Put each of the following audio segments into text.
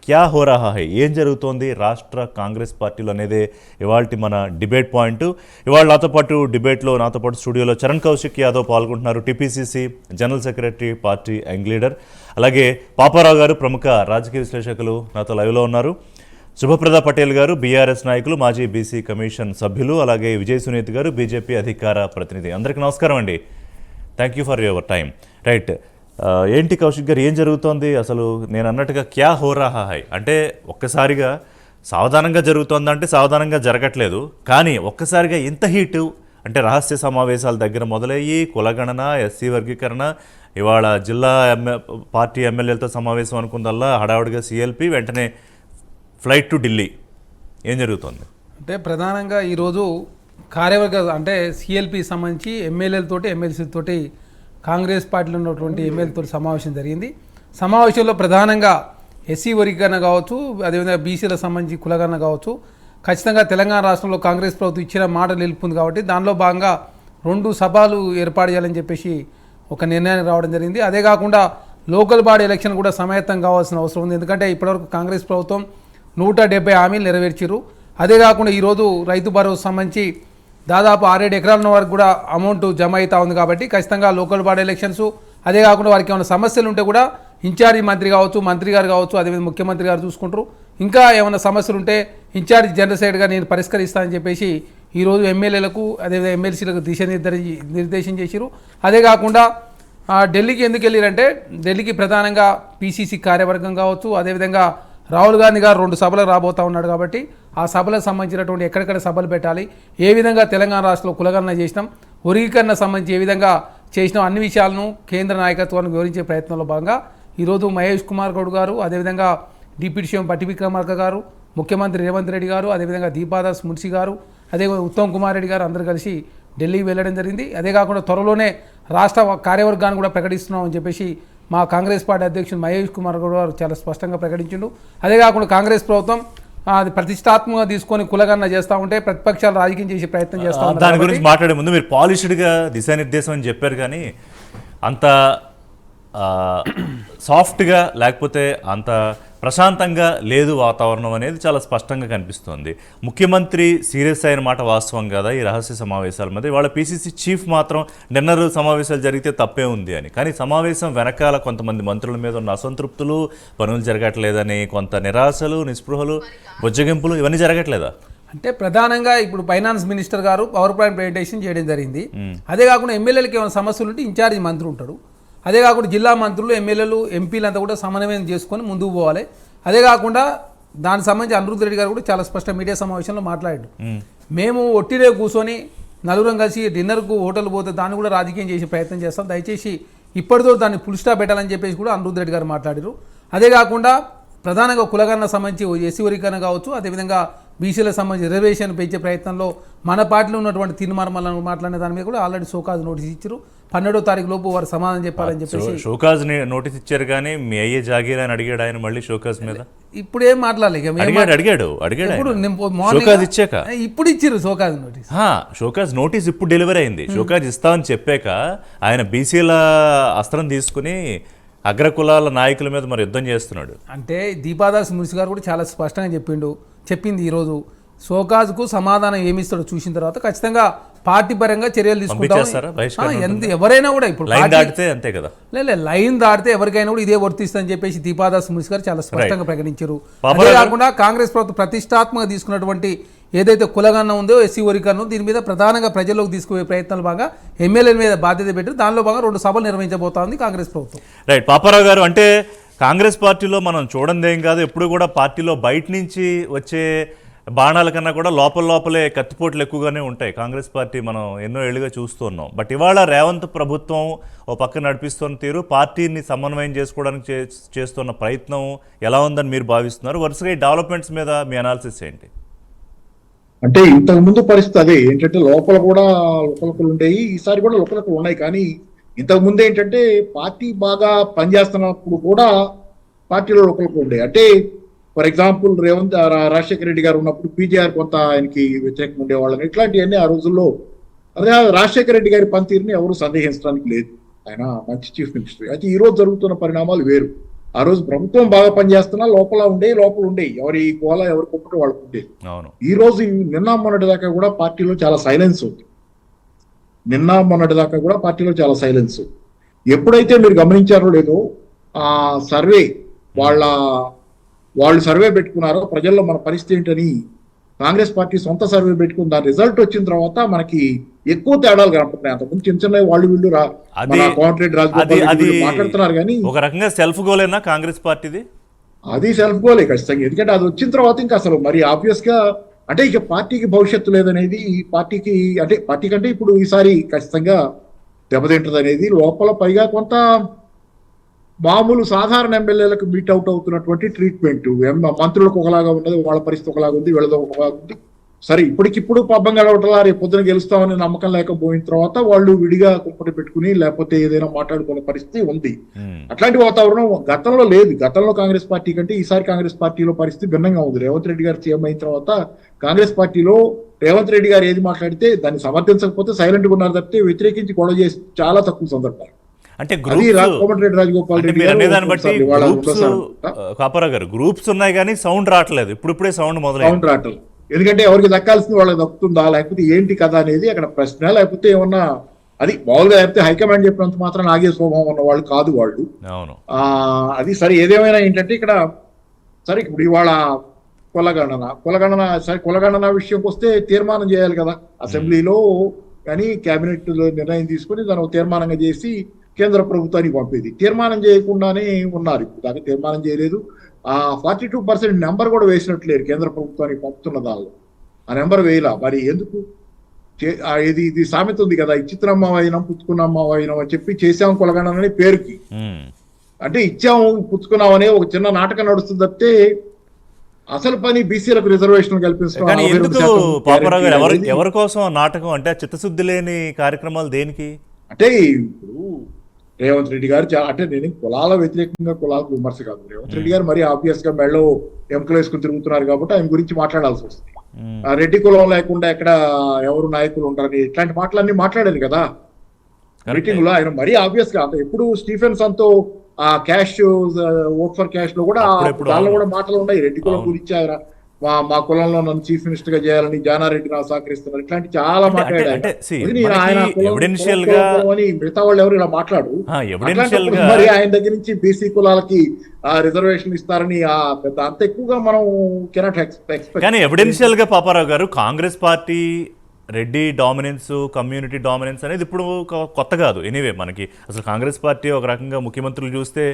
క్యా హో రహా హై, ఏం జరుగుతోంది రాష్ట్ర కాంగ్రెస్ పార్టీలో అనేదే ఇవాళ మన డిబేట్ పాయింట్. ఇవాళ నాతో పాటు డిబేట్లో నాతో పాటు స్టూడియోలో చరణ్ కౌశిక్ యాదవ్ పాల్గొంటున్నారు, TPCC general secretary, party young leader. అలాగే పాపారావు గారు ప్రముఖ రాజకీయ విశ్లేషకులు నాతో లైవ్లో ఉన్నారు. శుభప్రద పటేల్ గారు బీఆర్ఎస్ నాయకులు, మాజీ బీసీ కమిషన్ సభ్యులు. అలాగే విజయ్ సునీత్ గారు బీజేపీ అధికార ప్రతినిధి. అందరికీ నమస్కారం అండి. Thank you for your time. Right, ఏంటి కౌశిక్ గారు, ఏం జరుగుతోంది అసలు? నేను అన్నట్టుగా క్యా హో రహా హై అంటే ఒక్కసారిగా సావధానంగా జరుగుతోందంటే సావధానంగా జరగట్లేదు, కానీ ఒక్కసారిగా ఇంత హీటు అంటే రహస్య సమావేశాల దగ్గర మొదలయ్యి కులగణన, ఎస్సీ వర్గీకరణ, ఇవాళ జిల్లా పార్టీ ఎమ్మెల్యేలతో సమావేశం అనుకుందల్లా హడావుడిగా సిఎల్పి, వెంటనే ఫ్లైట్ టు ఢిల్లీ. ఏం జరుగుతోంది అంటే ప్రధానంగా ఈరోజు కార్యవర్గ అంటే సిఎల్పి సంబంధించి ఎమ్మెల్యేలతోటి ఎమ్మెల్సీలతోటి కాంగ్రెస్ పార్టీలో ఉన్నటువంటి ఎమ్మెల్యేలతో సమావేశం జరిగింది. సమావేశంలో ప్రధానంగా ఎస్సీ వర్గీకరణ కావచ్చు, అదేవిధంగా బీసీలకు సంబంధించి కులగణన కావచ్చు, ఖచ్చితంగా తెలంగాణ రాష్ట్రంలో కాంగ్రెస్ ప్రభుత్వం ఇచ్చిన మాట నిలుపుంది కాబట్టి దానిలో భాగంగా 2 సభలు ఏర్పాటు చేయాలని చెప్పేసి ఒక నిర్ణయానికి రావడం జరిగింది. అదే కాకుండా లోకల్ బాడీ ఎలక్షన్ కూడా సమాయత్తం కావాల్సిన అవసరం ఉంది. ఎందుకంటే ఇప్పటివరకు కాంగ్రెస్ ప్రభుత్వం 170 హామీలు నెరవేర్చారు. అదే కాకుండా ఈరోజు రైతు భరోసా సంబంధించి దాదాపు 6-7 ఎకరాల వరకు కూడా అమౌంట్ జమ అవుతా ఉంది. కాబట్టి ఖచ్చితంగా లోకల్ బాడీ ఎలక్షన్స్, అదే కాకుండా వారికి ఏమైనా సమస్యలు ఉంటే కూడా ఇన్ఛార్జి మంత్రి కావచ్చు, మంత్రి గారు కావచ్చు, అదేవిధంగా ముఖ్యమంత్రి గారు చూసుకుంటారు. ఇంకా ఏమైనా సమస్యలు ఉంటే ఇన్ఛార్జి జనరల్ సెక్రటరీగా నేను పరిష్కరిస్తానని చెప్పేసి ఈరోజు ఎమ్మెల్యేలకు అదేవిధంగా ఎమ్మెల్సీలకు నిర్దేశం చేశారు. అదే కాకుండా ఢిల్లీకి ఎందుకు వెళ్ళారంటే ఢిల్లీకి ప్రధానంగా పీసీసీ కార్యవర్గం కావచ్చు, అదేవిధంగా రాహుల్ గాంధీ గారు 2 సభలకు రాబోతూ ఉన్నాడు. కాబట్టి ఆ సభలకు సంబంధించినటువంటి ఎక్కడెక్కడ సభలు పెట్టాలి, ఏ విధంగా తెలంగాణ రాష్ట్రంలో కులగణన చేసినాం, వర్గీకరణ సంబంధించి ఏ విధంగా చేసినాం, అన్ని విషయాలను కేంద్ర నాయకత్వాన్ని వివరించే ప్రయత్నంలో భాగంగా ఈరోజు మహేష్ కుమార్ గౌడ్ గారు, అదేవిధంగా డిప్యూటీ సీఎం పట్టి విక్రమార్క గారు, ముఖ్యమంత్రి రేవంత్ రెడ్డి గారు, అదేవిధంగా దీపాదాస్ మున్షి గారు, అదేవిధంగా ఉత్తమ్ కుమార్ రెడ్డి గారు అందరూ కలిసి ఢిల్లీకి వెళ్ళడం జరిగింది. అదే కాకుండా త్వరలోనే రాష్ట్ర కార్యవర్గాన్ని కూడా ప్రకటిస్తున్నామని చెప్పేసి మా కాంగ్రెస్ పార్టీ అధ్యక్షుడు మహేష్ కుమార్ గౌడ్ గారు చాలా స్పష్టంగా ప్రకటించిండు. అదే కాకుండా కాంగ్రెస్ ప్రభుత్వం అది ప్రతిష్టాత్మకంగా తీసుకొని కులగణన చేస్తూ ఉంటే ప్రతిపక్షాలు రాజకీయం చేసే ప్రయత్నం చేస్తా ఉంటారు. దాని గురించి మాట్లాడే ముందు మీరు పాలిష్డ్గా దిశానిర్దేశం అని చెప్పారు, కానీ అంత సాఫ్ట్గా లేకపోతే అంత ప్రశాంతంగా లేదు వాతావరణం అనేది చాలా స్పష్టంగా కనిపిస్తోంది. ముఖ్యమంత్రి సీరియస్ అయిన మాట వాస్తవం కదా ఈ రహస్య సమావేశాల మీద. ఇవాళ పీసీసీ చీఫ్ మాత్రం డిన్నర్ సమావేశాలు జరిగితే తప్పే ఉంది అని, కానీ సమావేశం వెనకాల కొంతమంది మంత్రుల మీద ఉన్న అసంతృప్తులు, పనులు జరగట్లేదని కొంత నిరాశలు, నిస్పృహలు, బుజ్జగింపులు ఇవన్నీ జరగట్లేదా? అంటే ప్రధానంగా ఇప్పుడు ఫైనాన్స్ మినిస్టర్ గారు పవర్ పాయింట్ ప్రెజెంటేషన్ చేయడం జరిగింది. అదే కాకుండా ఎమ్మెల్యేలకు ఏమైనా సమస్యలు ఉంటే ఇన్ఛార్జి మంత్రి ఉంటాడు. అదే కాకుండా జిల్లా మంత్రులు, ఎమ్మెల్యేలు, ఎంపీలు అంతా కూడా సమన్వయం చేసుకొని ముందుకు పోవాలి. అదే కాకుండా దానికి సంబంధించి అనిరుద్ధ్ రెడ్డి గారు కూడా చాలా స్పష్టంగా మీడియా సమావేశంలో మాట్లాడాడు. మేము ఒట్టిడే కూర్చొని నలుగురం కలిసి డిన్నర్కు హోటల్ పోతే దాన్ని కూడా రాజకీయం చేసే ప్రయత్నం చేస్తాం, దయచేసి ఇప్పటితో దాన్ని ఫుల్ స్టాప్ పెట్టాలని చెప్పేసి కూడా అనిరుద్ధ్ రెడ్డి గారు మాట్లాడారు. అదే కాకుండా ప్రధానంగా కులగణన సంబంధించి ఎస్సీ వర్గీకరణ కావచ్చు, అదేవిధంగా బీసీలకు సంబంధించి రిజర్వేషన్ పెంచే ప్రయత్నంలో మన పార్టీలో ఉన్నటువంటి తీర్మానం మాట్లాడిన దాని మీద కూడా ఆల్రెడీ షోకాజ్ నోటీస్ ఇచ్చారు. 12వ తారీఖు లోపు వారు సమాధానం చెప్పాలని చెప్పేసి షోకాజ్ నోటీస్ ఇచ్చారు. కానీ మీ అయ్యే జాగీర్ అని అడిగాడు ఆయన మళ్ళీ షోకాజ్ మీద. ఇప్పుడు ఏం మాట్లాడలేదు, ఇప్పుడు ఇచ్చారు షోకాజ్ నోటీస్. షోకాజ్ నోటీస్ ఇప్పుడు డెలివరీ అయింది. షోకాజ్ ఇస్తామని చెప్పాక ఆయన బీసీల అస్త్రం తీసుకుని అగ్రకులాల నాయకుల మీద మరి యుద్ధం చేస్తున్నాడు. అంటే దీపాదాస్ మున్సి గారు కూడా చాలా స్పష్టంగా చెప్పింది ఈరోజు షోకాజ్కు సమాధానం ఏమిస్తాడో చూసిన తర్వాత ఖచ్చితంగా పార్టీ పరంగా చర్యలు తీసుకుంటాం. ఎవరైనా కూడా ఇప్పుడు లైన్ దాటితే ఎవరికైనా కూడా ఇదే వర్తిస్తుందని చెప్పేసి దీపాదాస్ మున్సి గారు చాలా స్పష్టంగా ప్రకటించారు. అదే కాకుండా కాంగ్రెస్ ప్రభుత్వం ప్రతిష్టాత్మకంగా తీసుకున్నటువంటి ఏదైతే కులగణన ఉందో, ఎస్సీ వర్గీకరణ, దీని మీద ప్రధానంగా ప్రజల్లోకి తీసుకుపోయే ప్రయత్నాలు బాగా ఎమ్మెల్యేల మీద బాధ్యత పెట్టి దానిలో బాగా 2 సభలు నిర్వహించబోతోంది కాంగ్రెస్ ప్రభుత్వం. రైట్, పాపారావు గారు, అంటే కాంగ్రెస్ పార్టీలో మనం చూడందేం కాదు, ఎప్పుడు కూడా పార్టీలో బయట నుంచి వచ్చే బాణాల కన్నా కూడా లోపలే కత్తిపోట్లు ఎక్కువగానే ఉంటాయి. కాంగ్రెస్ పార్టీ మనం ఎన్నో ఏళ్ళుగా చూస్తున్నాం. బట్ ఇవాళ రేవంత్ ప్రభుత్వం ఓ పక్క నడిపిస్తున్న తీరు, పార్టీని సమన్వయం చేసుకోవడానికి చేస్తున్న ప్రయత్నం ఎలా ఉందని మీరు భావిస్తున్నారు? వరుసగా ఈ డెవలప్మెంట్స్ మీద మీ అనాలిసిస్ ఏంటి? అంటే ఇంతకు ముందు పరిస్థితి అదే ఏంటంటే లోపల కూడా లుకలుకలు ఉండేవి, ఈసారి కూడా లుకలుకలు ఉన్నాయి. కానీ ఇంతకు ముందు ఏంటంటే పార్టీ బాగా పనిచేస్తున్నప్పుడు కూడా పార్టీలో లుకలుకలు ఉండేవి. అంటే ఫర్ ఎగ్జాంపుల్ రాజశేఖర రెడ్డి గారు ఉన్నప్పుడు పీజీఆర్ కొంత ఆయనకి వ్యతిరేకంగా ఉండేవాళ్ళని, ఇట్లాంటివన్నీ ఆ రోజుల్లో. అదే రాజశేఖర రెడ్డి గారి పనితీరుని ఎవరు సందేహించడానికి లేదు, ఆయన మంచి చీఫ్ మినిస్టర్. అయితే ఈ రోజు జరుగుతున్న పరిణామాలు వేరు. ఆ రోజు ప్రభుత్వం బాగా పనిచేస్తున్నా లోపల ఉండే ఎవరి గోల ఎవరి కుప్పటి వాళ్ళకు ఉండేది. అవును. ఈ రోజు నిన్న మొన్నటి దాకా కూడా పార్టీలో చాలా సైలెన్స్ ఉంది. ఎప్పుడైతే మీరు గమనించారో లేదో ఆ సర్వే వాళ్ళు సర్వే పెట్టుకున్నారో ప్రజల్లో మన పరిస్థితి ఏంటని కాంగ్రెస్ పార్టీ సొంత సర్వే పెట్టుకుని దాని రిజల్ట్ వచ్చిన తర్వాత మనకి ఎక్కువ తేడాలు కనపడుతున్నాయి. అంతకుముందు చిన్న చిన్న వాళ్ళు వీళ్ళు కోమటిరెడ్డి రాజగోపాల్ రెడ్డి మాట్లాడుతున్నారు కానీ ఒక రకంగా సెల్ఫ్ గోలేనా కాంగ్రెస్ పార్టీది? అది సెల్ఫ్ గోలే ఖచ్చితంగా. ఎందుకంటే అది వచ్చిన తర్వాత ఇంకా అసలు మరి ఆబ్వియస్ గా అంటే ఇక పార్టీకి భవిష్యత్తు లేదనేది పార్టీ కంటే ఇప్పుడు ఈసారి ఖచ్చితంగా దెబ్బతింటది అనేది లోపల. పైగా కొంత మామూలు సాధారణ ఎమ్మెల్యేలకు మీట్ అవుట్ అవుతున్నటువంటి ట్రీట్మెంట్ మంత్రులకు ఒకలాగా ఉన్నది, వాళ్ళ పరిస్థితి ఒకలాగా ఉంది, వీళ్ళదో ఒకలాగా ఉంది. సరే ఇప్పటికిప్పుడు పబ్బం గడవటలా రేపు పొద్దున గెలుస్తామని నమ్మకం లేకపోయిన తర్వాత వాళ్ళు విడిగా కుంపటి పెట్టుకుని లేకపోతే ఏదైనా మాట్లాడుకునే పరిస్థితి ఉంది. అట్లాంటి వాతావరణం గతంలో లేదు. గతంలో కాంగ్రెస్ పార్టీ కంటే ఈసారి కాంగ్రెస్ పార్టీలో పరిస్థితి భిన్నంగా ఉంది. రేవంత్ రెడ్డి గారు సీఎం అయిన తర్వాత కాంగ్రెస్ పార్టీలో రేవంత్ రెడ్డి గారు ఏది మాట్లాడితే దాన్ని సమర్థించకపోతే సైలెంట్ గా ఉన్నారు తప్పితే వ్యతిరేకించి గొడవ చేసి చాలా తక్కువ సందర్భాలు. అంటే కోమటిరెడ్డి రాజగోపాల్ రెడ్డి గారు గ్రూప్స్ ఉన్నాయి కానీ సౌండ్ రావట్లేదు. ఇప్పుడే సౌండ్ రావట్లేదు. ఎందుకంటే ఎవరికి దక్కాల్సింది వాళ్ళకి దక్కుతుందా లేకపోతే ఏంటి కదా అనేది అక్కడ ప్రశ్న. లేకపోతే ఏమన్నా అది మామూలుగా లేకపోతే హైకమాండ్ చెప్పినంత మాత్రం ఆగే స్వభావం ఉన్న వాళ్ళు కాదు వాళ్ళు. అది సరే ఏదేమైనా ఏంటంటే ఇక్కడ సరే ఇప్పుడు ఇవాళ కులగణన విషయంకి వస్తే తీర్మానం చేయాలి కదా అసెంబ్లీలో. కానీ కేబినెట్ నిర్ణయం తీసుకుని దాన్ని తీర్మానంగా చేసి కేంద్ర ప్రభుత్వానికి పంపేది. తీర్మానం చేయకుండానే ఉన్నారు. ఇప్పుడు దాకా తీర్మానం చేయలేదు. 42% నెంబర్ కూడా వేసినట్లేరు కేంద్ర ప్రభుత్వానికి పంపుతున్న దానిలో. ఆ నెంబర్ వేయలా. మరి ఎందుకు? ఇది సామెత ఉంది కదా, ఇచ్చిత్రమ్మ వైనం పుచ్చుకున్నమ్మ వైనం అని చెప్పి చేసాం కొలగణనని పేరుకి. అంటే ఇచ్చాము పుచ్చుకున్నామనే ఒక చిన్న నాటకం నడుస్తుంది తప్పితే అసలు పని బీసీలకు రిజర్వేషన్ కల్పించడం. ఎవరి కోసం నాటకం? అంటే చిత్తశుద్ధి లేని కార్యక్రమాలు దేనికి? అంటే ఇప్పుడు రేవంత్ రెడ్డి గారు అంటే నేను కులాల వ్యతిరేకంగా కులాలకు విమర్శ కాదు. రేవంత్ రెడ్డి గారు మరీ ఆబ్వియస్ గా మెడలో ఎముకలు వేసుకుని తిరుగుతున్నారు కాబట్టి ఆయన గురించి మాట్లాడాల్సి వస్తుంది. రెడ్డి కులం లేకుండా ఎక్కడ ఎవరు నాయకులు ఉంటారని ఇట్లాంటి మాటలన్నీ మాట్లాడారు కదా మీటింగ్ లో. ఆయన మరీ ఆబ్వియస్ గా అంటే ఎప్పుడు స్టీఫెన్సన్ తో ఆ క్యాష్ ఓట్ ఫర్ క్యాష్ లో కూడా దానిలో కూడా మాటలు ఉన్నాయి. రెడ్డి కులం గురించి ఆయన మా కులంలో నన్ను చీఫ్ మినిస్టర్ గా చేయాలని జానారెడ్డి నాకు సహకరిస్తున్నారు ఇట్లాంటి చాలా మాట్లాడారు. మిగతా వాళ్ళు ఎవరు ఇలా మాట్లాడు. మరి ఆయన దగ్గర నుంచి బీసీ కులాలకి రిజర్వేషన్ ఇస్తారని అంత ఎక్కువగా మనం కెనాట్ ఎక్స్పెక్ట్. కానీ ఎవిడెన్షియల్ గా పాపారావు గారు Congress party Reddy dominance, community dominance అనేది ఇప్పుడు కొత్త కాదు. ఎనీవే మనకి అసలు కాంగ్రెస్ పార్టీ ఒక రకంగా ముఖ్యమంత్రులు చూస్తే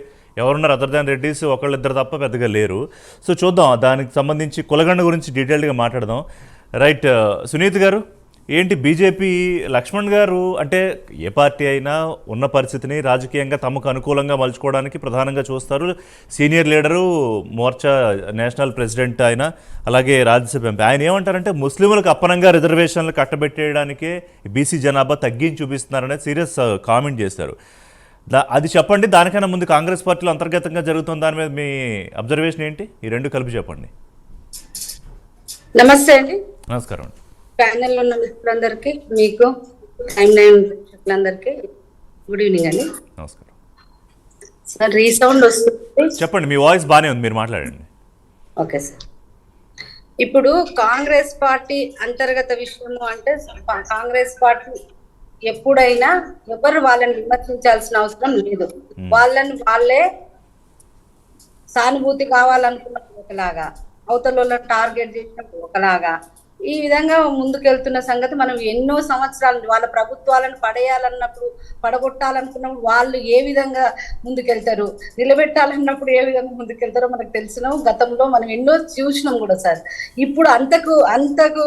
ఎవరున్నారు అదర్ దాన్ రెడ్డిస్ ఒకళ్ళిద్దరు తప్ప పెద్దగా లేరు. సో చూద్దాం దానికి సంబంధించి కులగండ గురించి డీటెయిల్డ్గా మాట్లాడదాం. రైట్ సునీత్ గారు, ఏంటి బీజేపీ లక్ష్మణ్ గారు అంటే ఏ పార్టీ అయినా ఉన్న పరిస్థితిని రాజకీయంగా తమకు అనుకూలంగా మలుచుకోవడానికి ప్రధానంగా చూస్తారు. Senior leader, Morcha national president ఆయన, అలాగే రాజ్యసభ ఎంపీ. ఆయన ఏమంటారంటే ముస్లింలకు అప్పనంగా రిజర్వేషన్లు కట్టబెట్టేయడానికే బీసీ జనాభా తగ్గించి చూపిస్తున్నారనేది సీరియస్ కామెంట్ చేశారు. అది చెప్పండి. దానికన్నా ముందు కాంగ్రెస్ పార్టీలో అంతర్గతంగా జరుగుతున్న దాని మీద మీ అబ్జర్వేషన్ ఏంటి? ఈ రెండు కలిపి చెప్పండి. నమస్తే అండి. నమస్కారం అండి. ప్యానెల్ ఉన్న మిత్రులందరికీ, మీకు టైమ్ లైన్ మిత్రులందరికీ గుడ్ ఈవినింగ్ అండి. నమస్కారం సార్. రీసౌండ్ వస్తుంది, చెప్పండి. మీ వాయిస్ బాగానే ఉంది, మీరు మాట్లాడండి. Okay sir. ఇప్పుడు కాంగ్రెస్ పార్టీ అంతర్గత విషయము అంటే కాంగ్రెస్ పార్టీ ఎప్పుడైనా ఎవరు వాళ్ళని విమర్శించాల్సిన అవసరం లేదు. వాళ్ళే సానుభూతి కావాలనుకున్నప్పుడు ఒకలాగా, అవతల టార్గెట్ చేసినప్పుడు ఒకలాగా, ఈ విధంగా ముందుకెళ్తున్న సంగతి మనం ఎన్నో సంవత్సరాలు వాళ్ళ ప్రభుత్వాలను పడేయాలన్నప్పుడు, పడగొట్టాలనుకున్నప్పుడు వాళ్ళు ఏ విధంగా ముందుకెళ్తారు, నిలబెట్టాలన్నప్పుడు ఏ విధంగా ముందుకెళ్తారో మనకు తెలిసినాం. గతంలో మనం ఎన్నో చూసినాం కూడా సార్. ఇప్పుడు అంతకు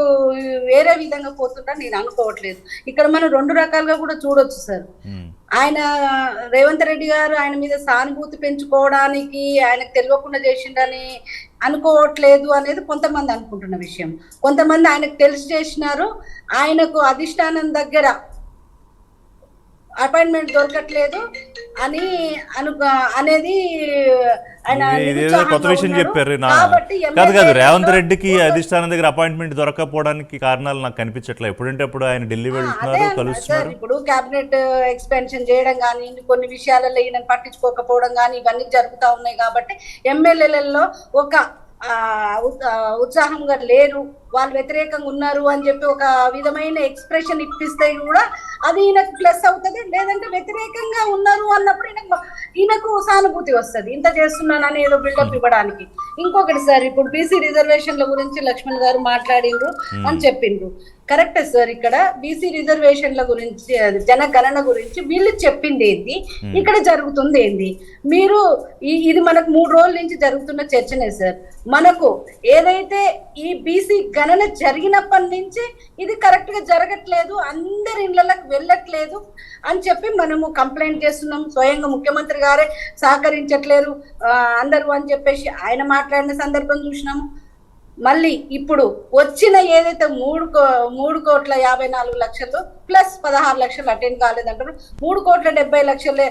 వేరే విధంగా పోతుంటా నేను అనుకోవట్లేదు. ఇక్కడ మనం రెండు రకాలుగా కూడా చూడొచ్చు సార్. ఆయన రేవంత్ రెడ్డి గారు ఆయన మీద సానుభూతి పెంచుకోవడానికి ఆయనకు తెలియకుండా చేసిండని అనుకోవట్లేదు అనేది కొంతమంది అనుకుంటున్న విషయం. కొంతమంది ఆయనకు తెలిసి చేసినారు, ఆయనకు అధిష్టానం దగ్గర అపాయింట్మెంట్ దొరకట్లేదు, అని అనేది ఆయన ఇదేదో నిరుత్సాహంగా కొత్త విషయం ఉన్నాడు. చెప్పారు కాబట్టి కాదు ఎమ్మెల్యేలలో రేవంత్ రెడ్డికి అధిష్టానం దగ్గర అపాయింట్మెంట్ దొరకకపోవడానికి కారణాలు నాకు కనిపించట్లేదు. ఎప్పుడంటే అప్పుడు ఆయన ఢిల్లీ అదే వెళ్తున్నారు, సార్, కలుస్తున్నారు. ఇప్పుడు కేబినెట్ ఎక్స్పెన్షన్ చేయడం కానీ కొన్ని విషయాలలో ఈయన పట్టించుకోకపోవడం కానీ ఇవన్నీ జరుగుతూ ఉన్నాయి. కాబట్టి ఎమ్మెల్యేలలో ఒక ఉత్సాహంగా లేరు, వాళ్ళు వ్యతిరేకంగా ఉన్నారు అని చెప్పి ఒక విధమైన ఎక్స్ప్రెషన్ ఇప్పిస్తే కూడా అది ఈయనకు ప్లస్ అవుతుంది. లేదంటే వ్యతిరేకంగా ఉన్నారు అన్నప్పుడు ఈయనకు సానుభూతి వస్తుంది, ఇంత చేస్తున్నానని ఏదో బిల్డప్ ఇవ్వడానికి. ఇంకొకటి సార్, ఇప్పుడు బీసీ రిజర్వేషన్ల గురించి లక్ష్మణ్ గారు మాట్లాడిండ్రు అని చెప్పిండ్రు. కరెక్టే సార్, ఇక్కడ బీసీ రిజర్వేషన్ల గురించి జనగణన గురించి వీళ్ళు చెప్పింది ఏంది, ఇక్కడ జరుగుతుంది ఏంది. మీరు ఇది మనకు 3 రోజుల నుంచి జరుగుతున్న చర్చనే సార్. మనకు ఏదైతే ఈ బీసీ గణన జరిగినప్పటి నుంచి ఇది కరెక్ట్ గా జరగట్లేదు, అందరి ఇళ్లకు వెళ్ళట్లేదు అని చెప్పి మనము కంప్లైంట్ చేస్తున్నాం. స్వయంగా ముఖ్యమంత్రి గారే సహకరించట్లేరు అందరూ అని చెప్పేసి ఆయన మాట్లాడిన సందర్భం చూసినాము. మళ్ళీ ఇప్పుడు వచ్చిన ఏదైతే 3,54,00,000 ప్లస్ 16 లక్షలు అటెండ్ కాలేదంటారు, 3,70,00,000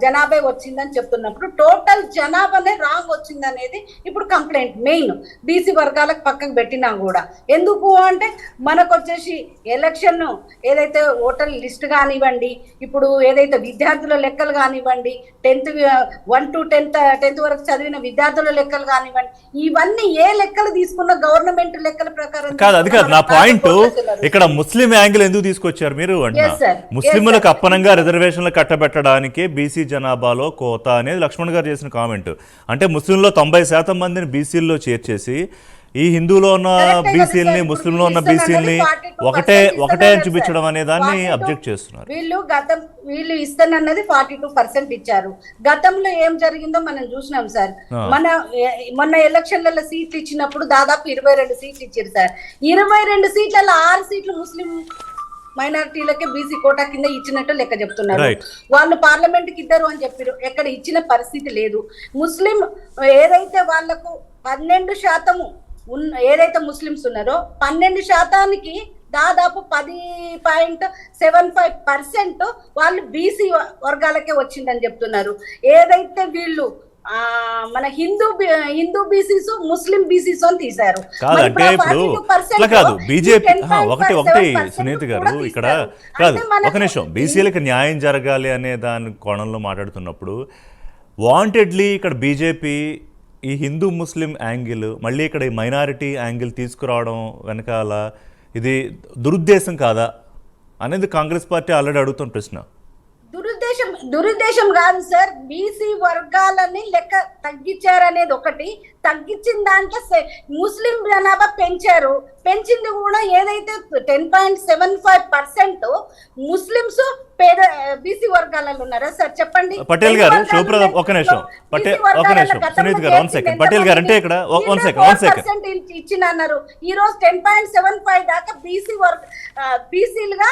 జనాభా వచ్చిందని చెప్తున్నప్పుడు టోటల్ జనాభానే రాంగ్ వచ్చింది అనేది ఇప్పుడు కంప్లైంట్. మెయిన్ బీసీ వర్గాలకు పక్కకు పెట్టినా కూడా ఎందుకు అంటే మనకు వచ్చేసి ఎలక్షన్ ఏదైతే ఓటర్ లిస్ట్ కానివ్వండి, ఇప్పుడు ఏదైతే విద్యార్థుల లెక్కలు కానివ్వండి, 1 to 10th వరకు చదివిన విద్యార్థుల లెక్కలు కానివ్వండి, ఇవన్నీ ఏ లెక్కలు తీసుకున్న గవర్నమెంట్ లెక్కల ప్రకారం కాదు. అది కాదు నా పాయింట్. ఇక్కడ ముస్లిం యాంగిల్ ఎందుకు తీసుకొచ్చారు మీరు అంటే ముస్లింలకు అప్పనంగా రిజర్వేషన్లు కట్టబెట్టడానికి బీసీ జనాభాలో కోత అనేది లక్ష్మణ్ గారు చేసిన కామెంట్. అంటే ముస్లింలో 90% మందిని బీసీల్లో చేర్చేసి ఈ హిందూలో ఉన్న బీసీలని ముస్లింలో ఉన్న బీసీలని ఒకటే అని చూపించడం అనే దాన్ని అబ్జెక్ట్ చేస్తున్నారు. వీళ్ళు ఇస్తానన్నది 42% ఇచ్చారు. గతంలో ఏం జరిగిందో మనం చూసినాం సార్. మొన్న ఎలక్షన్లలో సీట్లు ఇచ్చినప్పుడు దాదాపు 22 సీట్లు ఇచ్చారు సార్. 22 సీట్లలో 6 సీట్లు ముస్లిం మైనారిటీలకే బీసీ కోటా కింద ఇచ్చినట్టు లెక్క చెప్తున్నారు. వాళ్ళు పార్లమెంట్ కి ఇద్దరు అని చెప్పారు, ఎక్కడ ఇచ్చిన పరిస్థితి లేదు. ముస్లిం ఏదైతే వాళ్లకు 12% ఏదైతే ముస్లిమ్స్ ఉన్నారో 12% దాదాపు 10.75% వాళ్ళు బీసీ వర్గాలకే వచ్చిందని చెప్తున్నారు. ఏదైతే వీళ్ళు మన హిందూ బీసీస్ ముస్లిం బీసీస్ అని తీశారు. కాదంటే ఇప్పుడు కాదు బీజేపీ ఒకటి సునీత గారు ఇక్కడ కాదు ఒక నిమిషం, బీసీలకు న్యాయం జరగాలి అనే దాని కోణంలో మాట్లాడుతున్నప్పుడు వాంటెడ్లీ ఇక్కడ బీజేపీ ఈ హిందూ ముస్లిం యాంగిల్ మళ్ళీ ఇక్కడ ఈ మైనారిటీ యాంగిల్ తీసుకురావడం వెనకాల ఇది దురుద్దేశం కాదా అనేది కాంగ్రెస్ పార్టీ ఆల్రెడీ అడుగుతున్న ప్రశ్న. దురుద్దేశం కాదు సార్, బీసీ వర్గాలని లెక్క తగ్గించారనేది ఒకటి. తగ్గించిన దాంట్లో ముస్లిం జనాభా పెంచారు. పెంచింది కూడా ఏదైతే 10.75% ముస్లిమ్స్ పేద బీసీ వర్గాలలో ఉన్నారా సార్ చెప్పండి. పటేల్ గారు ఒక నిమిషం సునీత్ గారు 1 సెకండ్ పటేల్ గారు అంటే ఇక్కడ 1 సెకండ్ ఇచ్చిన అన్నారు. ఈ రోజు 10.75 దాకా బీసీలుగా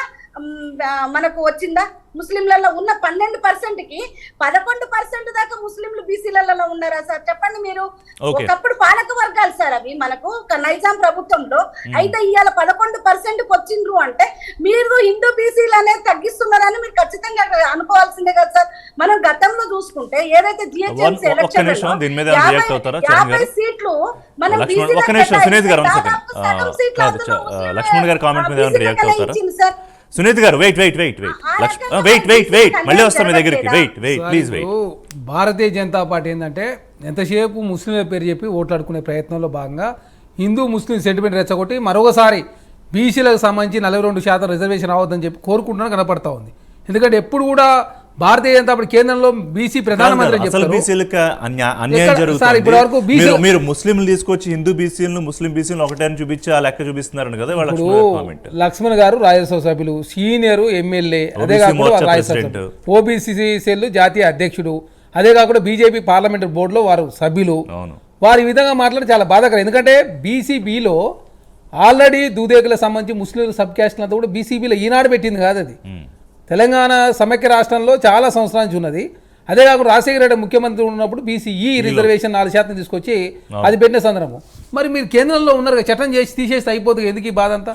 మనకు వచ్చిందా? ముస్లింలలో ఉన్న 12%కి 11% దాకా ముస్లింలు బీసీలలో ఉన్నారా సార్ చెప్పండి మీరు. ఒకప్పుడు పాలక వర్గాలు సార్ అవి మనకు నైజాం ప్రభుత్వంలో. అయితే ఇవాళ 11%కి వచ్చిండ్రు అంటే మీరు హిందూ బీసీలు అనేది తగ్గిస్తున్నారని మీరు ఖచ్చితంగా అనుకోవాల్సిందే కదా సార్. మనం గతంలో చూసుకుంటే ఏదైతే జిహెచ్ఎంసీ ఎలక్షన్ 50 సీట్లు మనం లక్ష్మణ్ గారు కామెంట్ మీద రియాక్ట్ అవుతారా? సునీత్ గారు వెయిట్ మళ్ళీ వస్తాం మీ దగ్గరికి. Please wait. భారతీయ జనతా పార్టీ ఏంటంటే ఎంతసేపు ముస్లింల పేరు చెప్పి ఓట్లాడుకునే ప్రయత్నంలో భాగంగా హిందూ ముస్లిం సెంటిమెంట్ రెచ్చగొట్టి మరొకసారి బీసీలకు సంబంధించి 42% రిజర్వేషన్ రావద్దని చెప్పి కోరుకుంటున్నా కనపడతా ఉంది. ఎందుకంటే ఎప్పుడు కూడా భారతీయ జనతా పార్టీ కేంద్రంలో బీసీ ప్రధానమంత్రి మీరు ముస్లింలు తీసుకొచ్చి హిందూ బీసీలను ముస్లిం బీసీలను ఒకటే అని చూపించి ఆ లెక్క చూపిస్తున్నారు కదా. లక్ష్మణ్ గారు రాజ్యసభ సభ్యులు, సీనియర్ ఎమ్మెల్యే, అదే కాకుండా రాజ్యసభ ఓబీసీ సెల్ జాతీయ అధ్యక్షుడు, అదే కాకుండా బీజేపీ పార్లమెంటరీ బోర్డులో వారు సభ్యులు. వారు ఈ విధంగా మాట్లాడి చాలా బాధాకరం. ఎందుకంటే బీసీబీలో ఆల్రెడీ దూదేకులకు సంబంధించి ముస్లిం సబ్ క్యాస్ట్ అంతా కూడా బీసీబీలో ఈనాడు పెట్టింది కాదు. అది తెలంగాణ సమైక్య రాష్ట్రంలో చాలా సంవత్సరాల నుంచి ఉన్నది. అదే కాకుండా రాజశేఖర రెడ్డి ముఖ్యమంత్రి ఉన్నప్పుడు బీసీఈ రిజర్వేషన్ 4% తీసుకొచ్చి అది పెట్టిన సందర్భం. మరి మీరు కేంద్రంలో ఉన్నారు, చట్టం చేసి తీసేస్తే అయిపోతుంది. ఎందుకు ఈ బాధ అంతా?